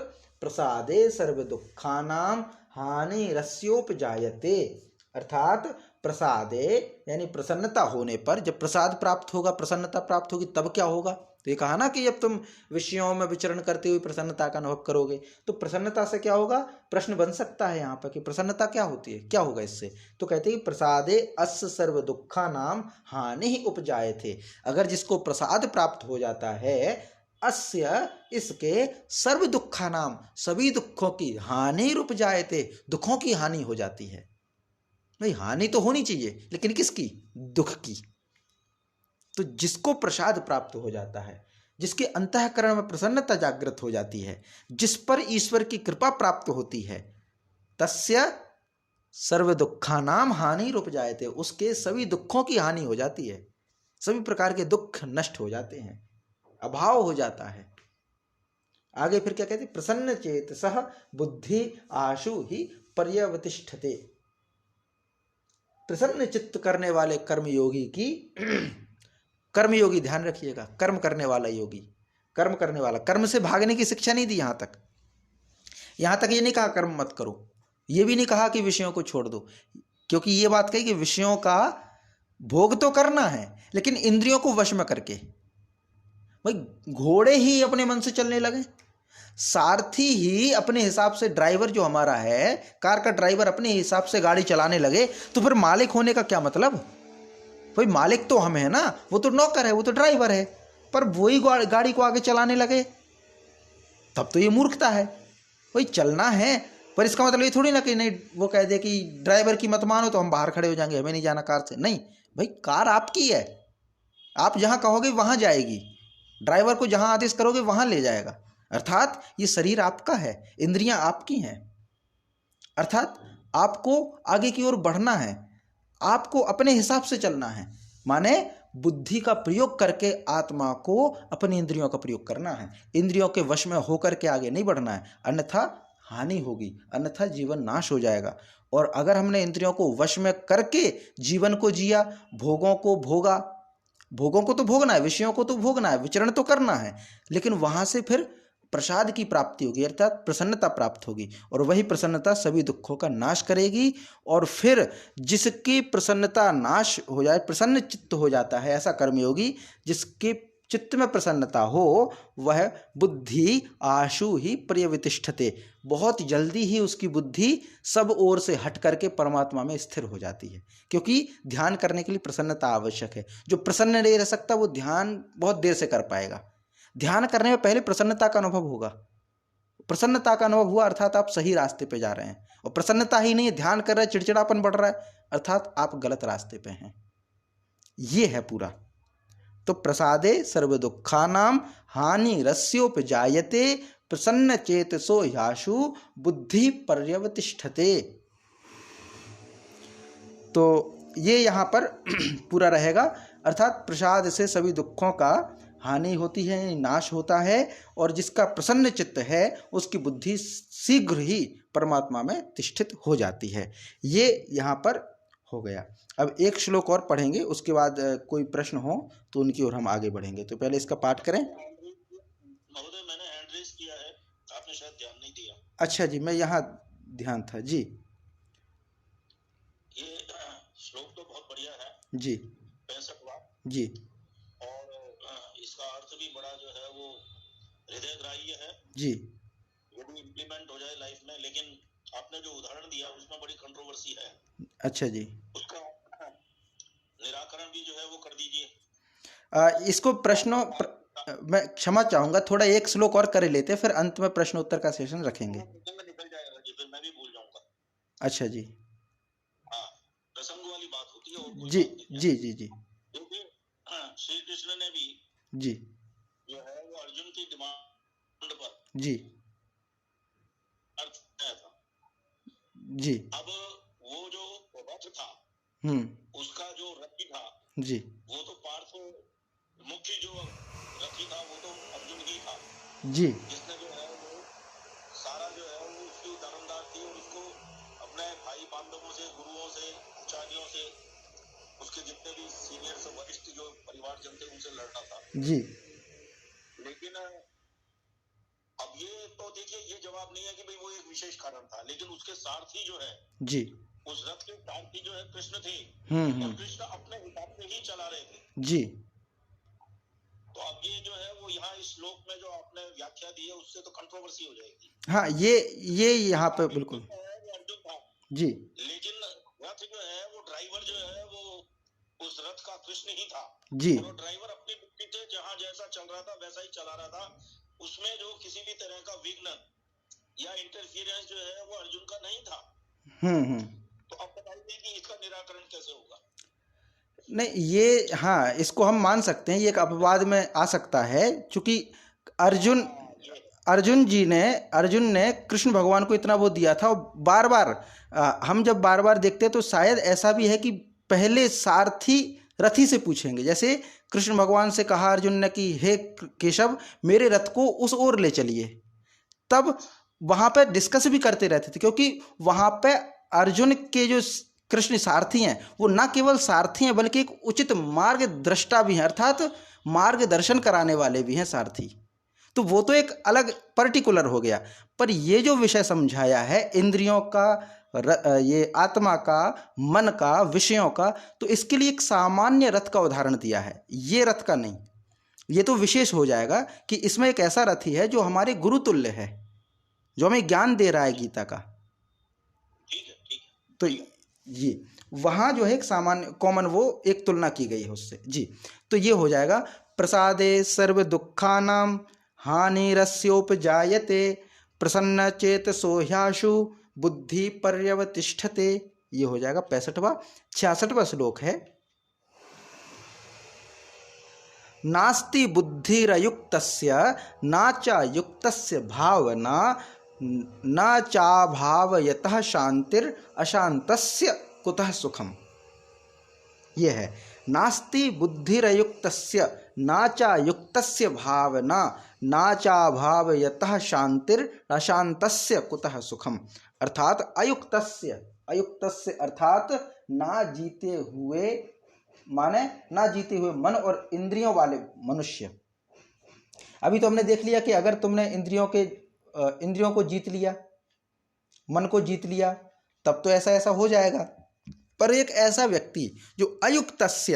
प्रसादे सर्व दुखानाम हानिरस्योपजायते, अर्थात प्रसादे यानी प्रसन्नता होने पर, जब प्रसाद प्राप्त होगा, प्रसन्नता प्राप्त होगी, तब क्या होगा? तो ये कहा ना कि जब तुम विषयों में विचरण करते हुए प्रसन्नता का अनुभव करोगे, तो प्रसन्नता से क्या होगा? प्रश्न बन सकता है यहाँ पर कि प्रसन्नता क्या होती है, क्या होगा इससे? तो कहते हैं प्रसादे अस्य सर्व दुखा नाम हानि ही उपजाए थे। अगर जिसको प्रसाद प्राप्त हो जाता है, अस्य इसके सर्व दुखा नाम सभी दुखों की हानि रूप जाए थे, दुखों की हानि हो जाती है। भाई हानि तो होनी चाहिए, लेकिन किसकी? दुख की। तो जिसको प्रसाद प्राप्त हो जाता है, जिसके अंतःकरण में प्रसन्नता जागृत हो जाती है, जिस पर ईश्वर की कृपा प्राप्त होती है, तस्य सर्व दुखानाम हानि रूप जायते, उसके सभी दुखों की हानि हो जाती है, सभी प्रकार के दुख नष्ट हो जाते हैं, अभाव हो जाता है। आगे फिर क्या कहते? प्रसन्न चेत सह बुद्धि आशु ही पर्यवतिष्ठते। प्रसन्न चित्त करने वाले कर्मयोगी की कर्मयोगी, ध्यान रखिएगा, कर्म करने वाला योगी, कर्म करने वाला, कर्म से भागने की शिक्षा नहीं दी यहां तक। यहां तक ये नहीं कहा कर्म मत करो, ये भी नहीं कहा कि विषयों को छोड़ दो, क्योंकि ये बात कही कि विषयों का भोग तो करना है, लेकिन इंद्रियों को वश में करके। भाई घोड़े ही अपने मन से चलने लगे, सारथी ही अपने हिसाब से, ड्राइवर जो हमारा है, कार का ड्राइवर अपने हिसाब से गाड़ी चलाने लगे, तो फिर मालिक होने का क्या मतलब? भाई मालिक तो हम है ना, वो तो नौकर है, वो तो ड्राइवर है, पर वही गाड़ी को आगे चलाने लगे, तब तो ये मूर्खता है। भाई चलना है, पर इसका मतलब ये थोड़ी ना कि नहीं वो कह दे कि ड्राइवर की मत मानो तो हम बाहर खड़े हो जाएंगे, हमें नहीं जाना कार से। नहीं भाई, कार आपकी है, आप जहां कहोगे वहां जाएगी, ड्राइवर को जहां आदेश करोगे वहां ले जाएगा। अर्थात ये शरीर आपका है, इंद्रियां आपकी हैं, अर्थात आपको आगे की ओर बढ़ना है, आपको अपने हिसाब से चलना है, माने बुद्धि का प्रयोग करके आत्मा को अपनी इंद्रियों का प्रयोग करना है, इंद्रियों के वश में होकर के आगे नहीं बढ़ना है, अन्यथा हानि होगी, अन्यथा जीवन नाश हो जाएगा। और अगर हमने इंद्रियों को वश में करके जीवन को जिया, भोगों को भोगा, भोगों को तो भोगना है, विषयों को तो भोगना है, विचरण तो करना है, लेकिन वहां से फिर प्रसाद की प्राप्ति होगी, अर्थात प्रसन्नता प्राप्त होगी, और वही प्रसन्नता सभी दुखों का नाश करेगी। और फिर जिसकी प्रसन्नता नाश हो जाए, प्रसन्न चित्त हो जाता है, ऐसा कर्मयोगी जिसके चित्त में प्रसन्नता हो, वह बुद्धि आशु ही पर्यवतिष्ठते, बहुत जल्दी ही उसकी बुद्धि सब ओर से हट करके परमात्मा में स्थिर हो जाती है। क्योंकि ध्यान करने के लिए प्रसन्नता आवश्यक है, जो प्रसन्न नहीं रह सकता वो ध्यान बहुत देर से कर पाएगा। ध्यान करने में पहले प्रसन्नता का अनुभव होगा, प्रसन्नता का अनुभव हुआ अर्थात आप सही रास्ते पे जा रहे हैं, और प्रसन्नता ही नहीं, ध्यान कर रहे हैं, चिड़चिड़ापन बढ़ रहा है, अर्थात आप गलत रास्ते पे हैं। ये है पूरा। तो प्रसादे सर्व दुखानाम हानि रस्योपजायते प्रसन्न चेतसो ह्याशु बुद्धि पर्यवतिष्ठते। तो ये यहाँ पर पूरा रहेगा, अर्थात प्रसाद से सभी दुखों का हानि होती है, नाश होता है, और जिसका प्रसन्न चित्त है उसकी बुद्धि शीघ्र ही परमात्मा में तिष्ठित हो जाती है। ये यहाँ पर हो गया। अब एक श्लोक और पढ़ेंगे, उसके बाद कोई प्रश्न हो तो उनकी ओर हम आगे बढ़ेंगे। तो पहले इसका पाठ करें। महोदय मैंने हैंड रेज किया है, आपने शायद ध्यान नहीं दिया। अच्छा जी, मैं यहाँ ध्यान था जी। ये श्लोक तो बहुत बढ़िया है जी 65वां जी, और इसका अर्थ भी बड़ा जो है वो हृदयग्राह्य है जी यदि इम्प्लीमेंट हो जाए लाइफ में। लेकिन आपने जो उदाहरण दिया उसमें बड़ी कंट्रोवर्सी है। अच्छा जी, उसका निराकरण भी जो है वो कर दीजिए। इसको प्रश्नों मैं क्षमा चाहूंगा, थोड़ा एक श्लोक और कर लेते, फिर अंत में प्रश्न उत्तर का सेशन रखेंगे। निकल जाएगा जी, फिर मैं भी भूल जाऊंगा। अच्छा जी, हाँ, प्रसंग वाली बात होती है और कोई जी बात नहीं है। जी जी जी क्योंकि श्री कृष्ण ने भी जी जो है वो अर्जुन की डिमांड पर जी अर्थ किया था। जी। अब वो जो रथ था, उसका जो रथी था जी। वो तो पार्थ, मुख्य जो रथी था वो तो अर्जुन ही था जी। जिसने जो है वो सारा जो है वो उसकी धर्मदार थी और उसको अपने भाई बांधवों से, गुरुओं से, आचार्यों से, उसके जितने भी सीनियर से वरिष्ठ जो परिवारजन थे उनसे लड़ना था। जी। लेकिन अब ये तो देखिए, ये जवाब नहीं है कि भाई वो एक विशेष कारण था, लेकिन उसके सारथी जो है, जी। उस रथ के सारथी जो है कृष्ण थे, और कृष्ण अपने हिसाब से ही चला रहे थे। जी। तो अब ये जो है वो यहाँ इस श्लोक में जो आपने व्याख्या दी है उससे तो कंट्रोवर्सी हो जाएगी। हाँ, ये यहाँ पे बिल्कुल अर्जुन था जी। लेकिन रथ जो है वो ड्राइवर जो है वो उस रथ का कृष्ण ही था जी। और ड्राइवर अपनी बुद्धि से जहाँ जैसा चल रहा था वैसा ही चला रहा था, उसमें जो किसी भी तरह का विघ्न या इंटरफियरेंस जो है वो अर्जुन का नहीं था। तो अब बताइए कि इसका निराकरण कैसे होगा? नहीं, ये हाँ, इसको हम मान सकते हैं, ये एक अपवाद में आ सकता है, क्योंकि अर्जुन ने कृष्ण भगवान को इतना वो दिया था। और बार बार हम जब बार बार देखते हैं तो शायद ऐसा भी है कि पहले सारथी रथी से पूछेंगे। जैसे कृष्ण भगवान से कहा अर्जुन ने कि हे केशव, मेरे रथ को उस ओर ले चलिए, तब वहाँ पे डिस्कस भी करते रहते थे, क्योंकि वहाँ पे अर्जुन के जो कृष्ण सारथी हैं वो ना केवल सारथी हैं बल्कि एक उचित मार्ग दृष्टा भी हैं, अर्थात मार्गदर्शन कराने वाले भी हैं सारथी। तो वो तो एक अलग पर्टिकुलर हो गया। पर ये जो विषय समझाया है इंद्रियों का, ये आत्मा का, मन का, विषयों का, तो इसके लिए एक सामान्य रथ का उदाहरण दिया है, ये रथ का नहीं। ये तो विशेष हो जाएगा कि इसमें एक ऐसा रथी है जो हमारे गुरु तुल्य है, जो हमें ज्ञान दे रहा है गीता का। तो ये वहाँ जो है एक सामान्य कॉमन वो एक तुलना की गई है उससे। जी, तो ये हो जाएगा प्रसादे सर्व दुखानाम हानिरस्योपजायते प्रसन्न चेतसो ह्याशु बुद्धि पर्यवतिष्ठते। ये हो जाएगा 65वां। 66वां श्लोक है, नास्ति बुद्धिरयुक्तस्य न च युक्तस्य भावना न चाभावयतः शांतिर अशांतस्य कुतः सुखम। ये है, नास्ति बुद्धिरयुक्तस्य न च युक्तस्य भावना न चाभावयतः शांतिर अशांतस्य कुतः सुखम। अर्थात अयुक्तस्य अर्थात ना जीते हुए, माने ना जीते हुए मन और इंद्रियों वाले मनुष्य। अभी तो हमने देख लिया कि अगर तुमने इंद्रियों को जीत लिया, मन को जीत लिया, तब तो ऐसा ऐसा हो जाएगा। पर एक ऐसा व्यक्ति जो अयुक्तस्य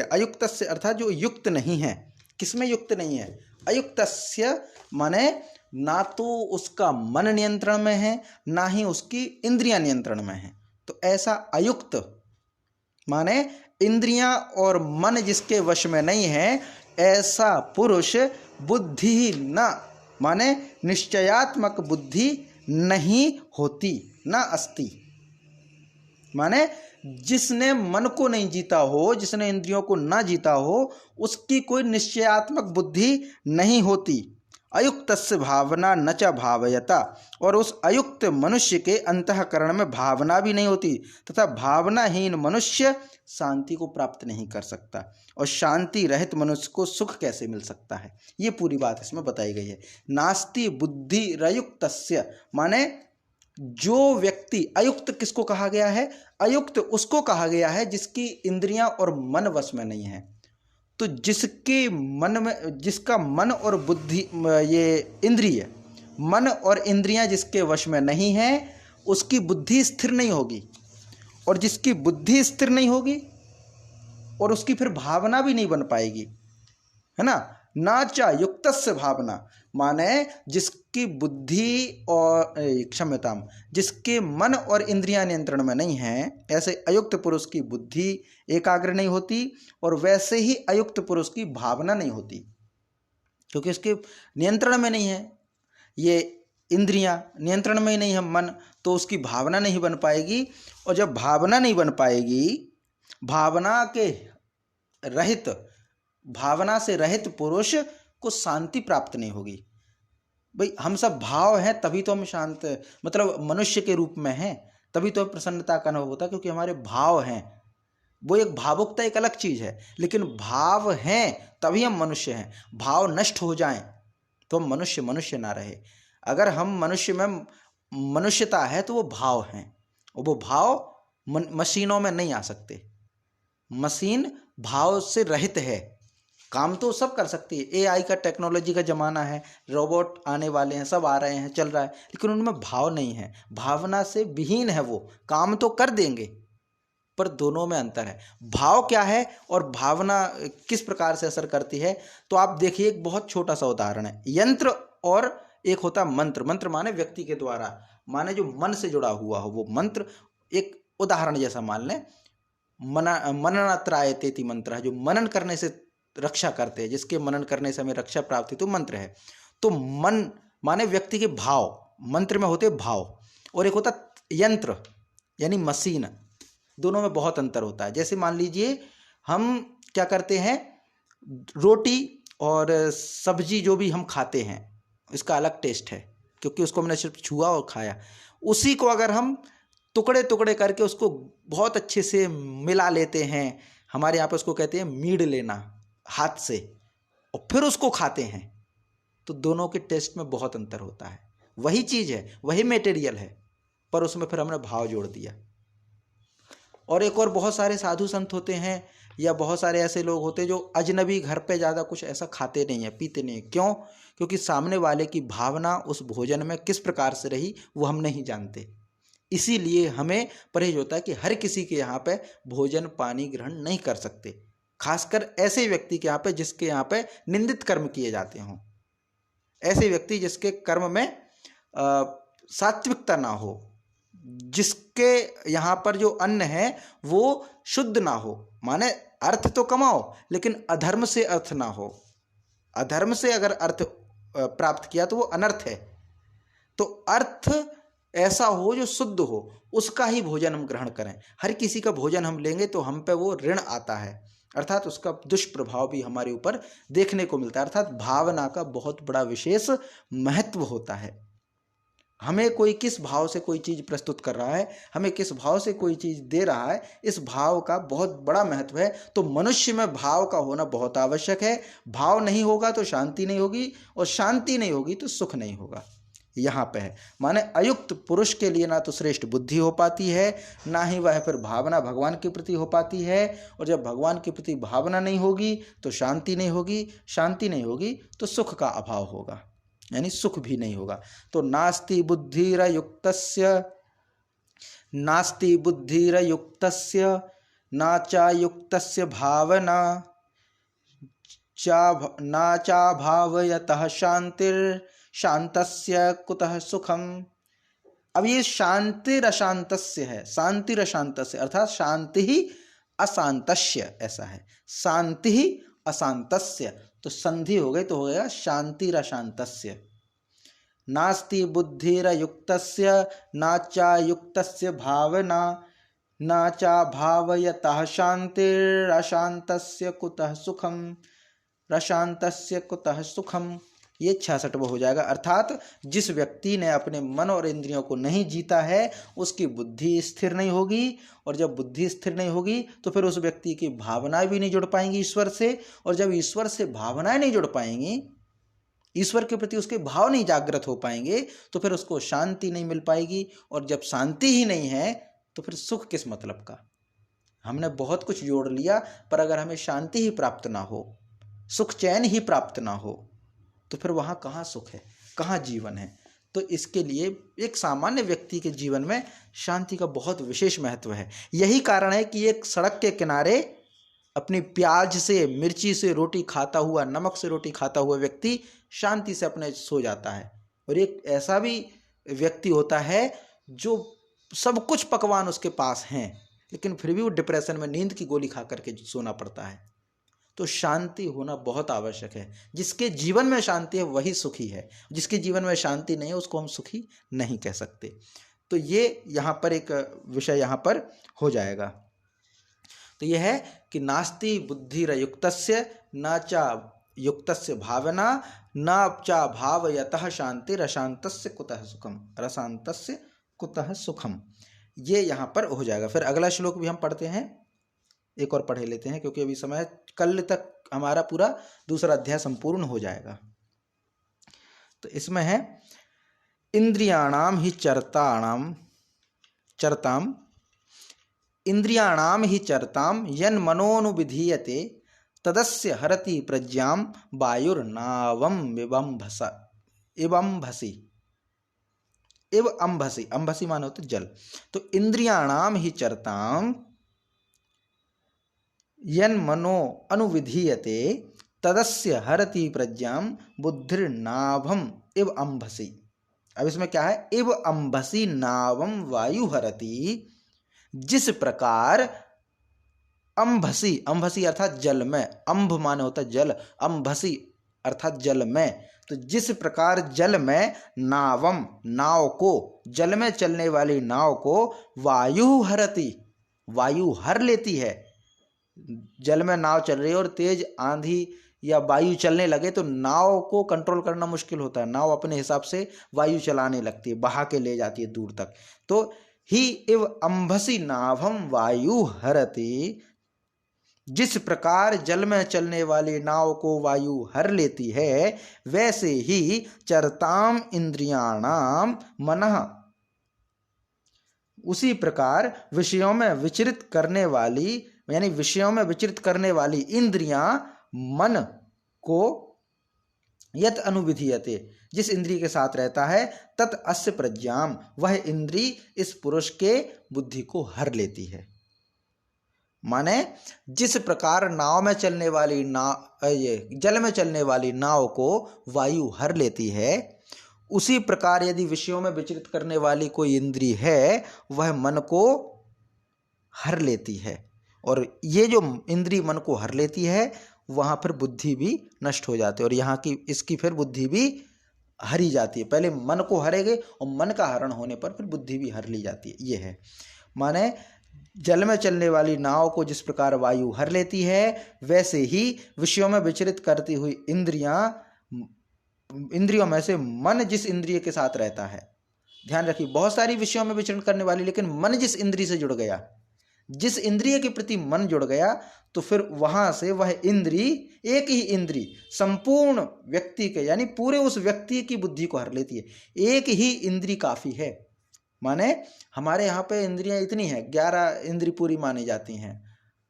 अर्थात जो युक्त नहीं है, किसमें युक्त नहीं है? अयुक्तस्य माने ना तो उसका मन नियंत्रण में है ना ही उसकी इंद्रियां नियंत्रण में है। तो ऐसा अयुक्त माने इंद्रियां और मन जिसके वश में नहीं है, ऐसा पुरुष बुद्धि न माने निश्चयात्मक बुद्धि नहीं होती, ना अस्ति। माने जिसने मन को नहीं जीता हो, जिसने इंद्रियों को ना जीता हो, उसकी कोई निश्चयात्मक बुद्धि नहीं होती। अयुक्तस्य भावना न च भावयता, और उस अयुक्त मनुष्य के अंतःकरण में भावना भी नहीं होती, तथा भावनाहीन मनुष्य शांति को प्राप्त नहीं कर सकता, और शांति रहित मनुष्य को सुख कैसे मिल सकता है। ये पूरी बात इसमें बताई गई है। नास्ति बुद्धिरयुक्तस्य माने जो व्यक्ति, अयुक्त किसको कहा गया है? अयुक्त उसको कहा गया है जिसकी इंद्रियां और मन वश में नहीं है। तो जिसके मन में, जिसका मन और बुद्धि, ये इंद्रिय, मन और इंद्रियां जिसके वश में नहीं है, उसकी बुद्धि स्थिर नहीं होगी, और जिसकी बुद्धि स्थिर नहीं होगी और उसकी फिर भावना भी नहीं बन पाएगी, है ना। नाचा युक्तस्य भावना माने जिसकी बुद्धि और क्षम्यताम जिसके मन और इंद्रियां नियंत्रण में नहीं हैं, ऐसे अयुक्त पुरुष की बुद्धि एकाग्र नहीं होती, और वैसे ही अयुक्त पुरुष की भावना नहीं होती, क्योंकि उसके नियंत्रण में नहीं है ये इंद्रियां, नियंत्रण में ही नहीं है मन, तो उसकी भावना नहीं बन पाएगी। और जब भावना नहीं बन पाएगी, भावना से रहित पुरुष को शांति प्राप्त नहीं होगी। भाई हम सब भाव हैं तभी तो हम शांत, मतलब मनुष्य के रूप में हैं, तभी तो प्रसन्नता का अनुभव होता है, क्योंकि हमारे भाव हैं। वो एक भावुकता एक अलग चीज है, लेकिन भाव हैं तभी हम मनुष्य हैं। भाव नष्ट हो जाएं तो हम मनुष्य ना रहे। अगर हम मनुष्य में मनुष्यता है तो वो भाव हैं, और वो भाव मशीनों में नहीं आ सकते। मशीन भाव से रहित है, काम तो सब कर सकती है। एआई का, टेक्नोलॉजी का जमाना है, रोबोट आने वाले हैं, सब आ रहे हैं, चल रहा है, लेकिन उनमें भाव नहीं है, भावना से विहीन है। वो काम तो कर देंगे, पर दोनों में अंतर है। भाव क्या है और भावना किस प्रकार से असर करती है, तो आप देखिए, एक बहुत छोटा सा उदाहरण है। यंत्र और एक होता है मंत्र। मंत्र माने व्यक्ति के द्वारा, माने जो मन से जुड़ा हुआ हो वो मंत्र। एक उदाहरण जैसा मान लें, मननात्रायतेति मंत्र है, जो मनन करने से रक्षा करते हैं, जिसके मनन करने से हमें रक्षा प्राप्त है, तो मंत्र है। तो मन माने व्यक्ति के भाव, मंत्र में होते भाव, और एक होता यंत्र यानी मशीन। दोनों में बहुत अंतर होता है। जैसे मान लीजिए हम क्या करते हैं, रोटी और सब्जी जो भी हम खाते हैं इसका अलग टेस्ट है, क्योंकि उसको हमने सिर्फ छुआ और खाया। उसी को अगर हम टुकड़े टुकड़े करके उसको बहुत अच्छे से मिला लेते हैं, हमारे यहाँ पे उसको कहते हैं मीड लेना हाथ से, और फिर उसको खाते हैं, तो दोनों के टेस्ट में बहुत अंतर होता है। वही चीज़ है, वही मटेरियल है, पर उसमें फिर हमने भाव जोड़ दिया। और एक और बहुत सारे साधु संत होते हैं, या बहुत सारे ऐसे लोग होते हैं जो अजनबी घर पे ज़्यादा कुछ ऐसा खाते नहीं है, पीते नहीं है। क्यों? क्योंकि सामने वाले की भावना उस भोजन में किस प्रकार से रही वो हम नहीं जानते। इसीलिए हमें परहेज होता है कि हर किसी के यहाँ पे भोजन पानी ग्रहण नहीं कर सकते, खासकर ऐसे व्यक्ति के यहाँ पे जिसके यहाँ पे निंदित कर्म किए जाते हों, ऐसे व्यक्ति जिसके कर्म में सात्विकता ना हो, जिसके यहाँ पर जो अन्न है वो शुद्ध ना हो। माने अर्थ तो कमाओ, लेकिन अधर्म से अर्थ ना हो। अधर्म से अगर अर्थ प्राप्त किया तो वो अनर्थ है। तो अर्थ ऐसा हो जो शुद्ध हो, उसका ही भोजन हम ग्रहण करें। हर किसी का भोजन हम लेंगे तो हम पे वो ऋण आता है, अर्थात उसका दुष्प्रभाव भी हमारे ऊपर देखने को मिलता है। अर्थात भावना का बहुत बड़ा विशेष महत्व होता है। हमें कोई किस भाव से कोई चीज़ प्रस्तुत कर रहा है, हमें किस भाव से कोई चीज़ दे रहा है, इस भाव का बहुत बड़ा महत्व है। तो मनुष्य में भाव का होना बहुत आवश्यक है। भाव नहीं होगा तो शांति नहीं होगी, और शांति नहीं होगी तो सुख नहीं होगा। यहाँ पे है, माने अयुक्त पुरुष के लिए ना तो श्रेष्ठ बुद्धि हो पाती है, ना ही वह फिर भावना भगवान के प्रति हो पाती है। और जब भगवान के प्रति भावना नहीं होगी तो शांति नहीं होगी, शांति नहीं होगी तो सुख का अभाव होगा, यानी सुख भी नहीं होगा। तो नास्ति बुद्धिरयुक्तस्य ना चायुक्तस्य भावना ना चा भावयतः शांतस्य कुतः सुखम। अब ये शांतिरशांतस्य है, शांतिरशांतस्य अर्थात शांति ही अशांतस्य, ऐसा है। शांति ही अशांतस्य, तो संधि हो गई तो हो गया शांतिरशांतस्य। नास्ति बुद्धिरयुक्तस्य ना चायुक्तस्य भावना ना चा भावयतः शांतिरशांतस्य कुतः सुखम रशांतस्य कुतः सुखम। ये 66वां हो जाएगा। अर्थात जिस व्यक्ति ने अपने मन और इंद्रियों को नहीं जीता है उसकी बुद्धि स्थिर नहीं होगी, और जब बुद्धि स्थिर नहीं होगी तो फिर उस व्यक्ति की भावनाएं भी नहीं जुड़ पाएंगी ईश्वर से, और जब ईश्वर से भावनाएं नहीं जुड़ पाएंगी, ईश्वर के प्रति उसके भाव नहीं जागृत हो पाएंगे, तो फिर उसको शांति नहीं मिल पाएगी। और जब शांति ही नहीं है तो फिर सुख किस मतलब का। हमने बहुत कुछ जोड़ लिया, पर अगर हमें शांति ही प्राप्त ना हो, सुख चैन ही प्राप्त ना हो, तो फिर वहाँ कहाँ सुख है, कहाँ जीवन है। तो इसके लिए एक सामान्य व्यक्ति के जीवन में शांति का बहुत विशेष महत्व है। यही कारण है कि एक सड़क के किनारे अपनी प्याज से मिर्ची से रोटी खाता हुआ, नमक से रोटी खाता हुआ व्यक्ति शांति से अपने सो जाता है, और एक ऐसा भी व्यक्ति होता है जो सब कुछ पकवान उसके पास हैं, लेकिन फिर भी वो डिप्रेशन में नींद की गोली खा करके सोना पड़ता है। तो शांति होना बहुत आवश्यक है। जिसके जीवन में शांति है वही सुखी है, जिसके जीवन में शांति नहीं है उसको हम सुखी नहीं कह सकते। तो ये यहाँ पर एक विषय यहाँ पर हो जाएगा। तो यह है कि नास्ति बुद्धिरयुक्तस्य न चा युक्तस्य भावना न चा भावयतः शांतिरशांतस्य कुतः सुखम रशांतस्य कुतः सुखम। ये यहाँ पर हो जाएगा। फिर अगला श्लोक भी हम पढ़ते हैं, एक और पढ़ लेते हैं क्योंकि अभी समय, कल तक हमारा पूरा दूसरा अध्याय संपूर्ण हो जाएगा। तो इसमें है इंद्रियाणाम ही चरताम इंद्रियाणाम ही चरताम यन मनोनुविधीयते तदस्य हरति प्रज्ञां वायुर्नावम इवंभसी। अंभसी मानो तो जल। तो इंद्रियाणाम ही चरताम यन मनो अनुविधीयते तदस्य हरति प्रज्ञां बुद्धिर्नाभम इव अंभसी। अब इसमें क्या है, इव अंभसी नावम वायु हरति, जिस प्रकार अंभसी, अंभसी अर्थात जल में, अंभ माने होता जल, अंभसी अर्थात जल में, तो जिस प्रकार जल में नावम नाव को, जल में चलने वाली नाव को वायु हरति, वायु हर लेती है। जल में नाव चल रही है और तेज आंधी या वायु चलने लगे तो नाव को कंट्रोल करना मुश्किल होता है, नाव अपने हिसाब से वायु चलाने लगती है, बहा के ले जाती है दूर तक। तो ही इव अंभसी नाभम वायु हरति, जिस प्रकार जल में चलने वाली नाव को वायु हर लेती है, वैसे ही चरताम इंद्रियाणाम मनः, उसी प्रकार विषयों में विचरित करने वाली, यानी विषयों में विचरित करने वाली इंद्रियां मन को यत अनुविधीयते, जिस इंद्रिय के साथ रहता है, तत् अस्य प्रज्ञाम, वह इंद्री इस पुरुष के बुद्धि को हर लेती है। माने जिस प्रकार नाव में चलने वाली जल में चलने वाली नाव को वायु हर लेती है, उसी प्रकार यदि विषयों में विचरित करने वाली कोई इंद्री है, वह मन को हर लेती है। और ये जो इंद्री मन को हर लेती है, वहाँ फिर बुद्धि भी नष्ट हो जाती है, और यहाँ की इसकी फिर बुद्धि भी हरी जाती है। पहले मन को हरेगे और मन का हरण होने पर फिर बुद्धि भी हर ली जाती है। ये है, माने जल में चलने वाली नाव को जिस प्रकार वायु हर लेती है, वैसे ही विषयों में विचरित करती हुई इंद्रियों में से मन जिस इंद्रिय के साथ रहता है, ध्यान रखिए, बहुत सारी विषयों में विचरण करने वाली, लेकिन मन जिस इंद्रिय से जुड़ गया, जिस इंद्रिय के प्रति मन जुड़ गया, तो फिर वहां से वह इंद्री, एक ही इंद्री संपूर्ण व्यक्ति के, यानी पूरे उस व्यक्ति की बुद्धि को हर लेती है। एक ही इंद्री काफी है। माने हमारे यहाँ पे इंद्रियां इतनी हैं, 11 इंद्री पूरी मानी जाती हैं,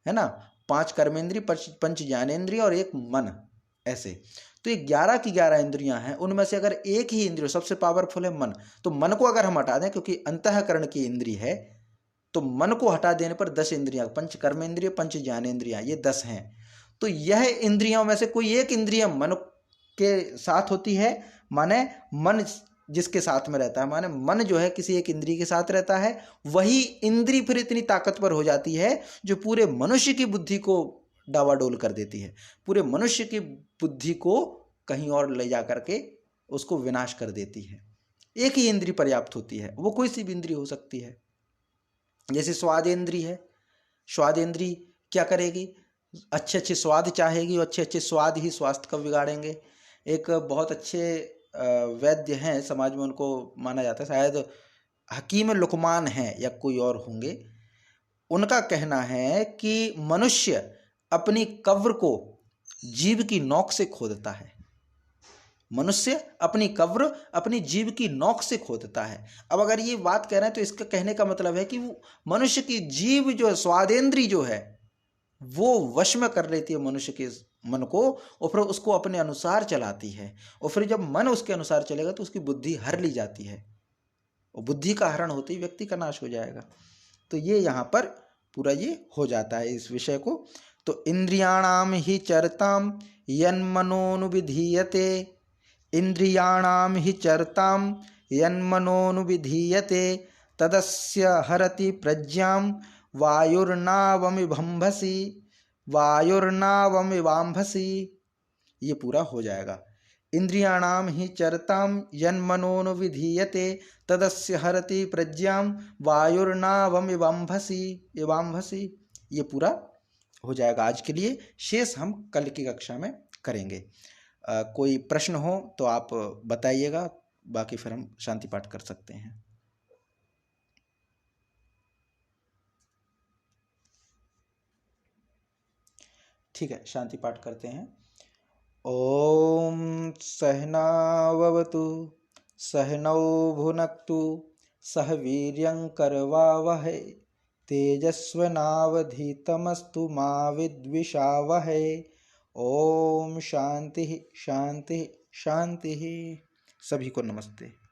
है ना, 5 कर्मेंद्रिय, 5 ज्ञानेंद्रिय और 1 मन, ऐसे। तो ये 11 की 11 इंद्रियां हैं, उनमें से अगर एक ही इंद्रिय सबसे पावरफुल है मन, तो मन को अगर हम हटा दें, क्योंकि अंतःकरण की इंद्री है, तो मन को हटा देने पर 10 इंद्रियां, 5 कर्मेंद्रिय, 5 ज्ञानेंद्रियां, ये 10 हैं। तो यह इंद्रियों में से कोई एक इंद्रिय मन के साथ होती है, माने मन जिसके साथ में रहता है, माने मन जो है किसी एक इंद्रिय के साथ रहता है, वही इंद्री फिर इतनी ताकतवर हो जाती है जो पूरे मनुष्य की बुद्धि को डावाडोल कर देती है, पूरे मनुष्य की बुद्धि को कहीं और ले जा करके उसको विनाश कर देती है। एक ही इंद्री पर्याप्त होती है, वो कोई सी भी इंद्री हो सकती है। जैसे स्वादेंद्री है, स्वादेंद्री क्या करेगी, अच्छे अच्छे स्वाद चाहेगी, और अच्छे अच्छे स्वाद ही स्वास्थ्य को बिगाड़ेंगे। एक बहुत अच्छे वैद्य हैं समाज में, उनको माना जाता है, शायद हकीम लुकमान हैं या कोई और होंगे। उनका कहना है कि मनुष्य अपनी कब्र को जीभ की नोक से खोदता है, मनुष्य अपनी कब्र अपनी जीभ की नोक से खोदता है। अब अगर ये बात कह रहे हैं तो इसका कहने का मतलब है कि वो मनुष्य की जीभ जो स्वादेंद्री जो है, वो वश में कर लेती है मनुष्य के मन को, और फिर उसको अपने अनुसार चलाती है। और फिर जब मन उसके अनुसार चलेगा तो उसकी बुद्धि हर ली जाती है, और बुद्धि का हरण होते ही व्यक्ति का नाश हो जाएगा। तो ये यहाँ पर पूरा ये हो जाता है इस विषय को। तो इंद्रियाणाम ही चरताम यन्मनोनुविधीयते, इंद्रियाणाम ही चरताम यन्मनोनुविधीयते तदस्य हरति प्रज्ञां वायुर्नावमिभंभसी वायुर्नावमिवांभसी। ये पूरा हो जाएगा। इंद्रियाणाम ही चरताम यन्मनोनुविधीयते तदस्य हरति प्रज्ञां वायुर्नावमिवांभसी इवांभसी। ये पूरा हो जाएगा। आज के लिए शेष हम कल की कक्षा में करेंगे। कोई प्रश्न हो तो आप बताइएगा, बाकी फिर हम शांति पाठ कर सकते हैं। ठीक है, शांति पाठ करते हैं। ओम सहनाववतु सहनौ भुनक्तु सह वीर्यं करवावहै तेजस्विनावधीतमस्तु मा विद्विषावहै। ओम शांति शांति शांति। सभी को नमस्ते।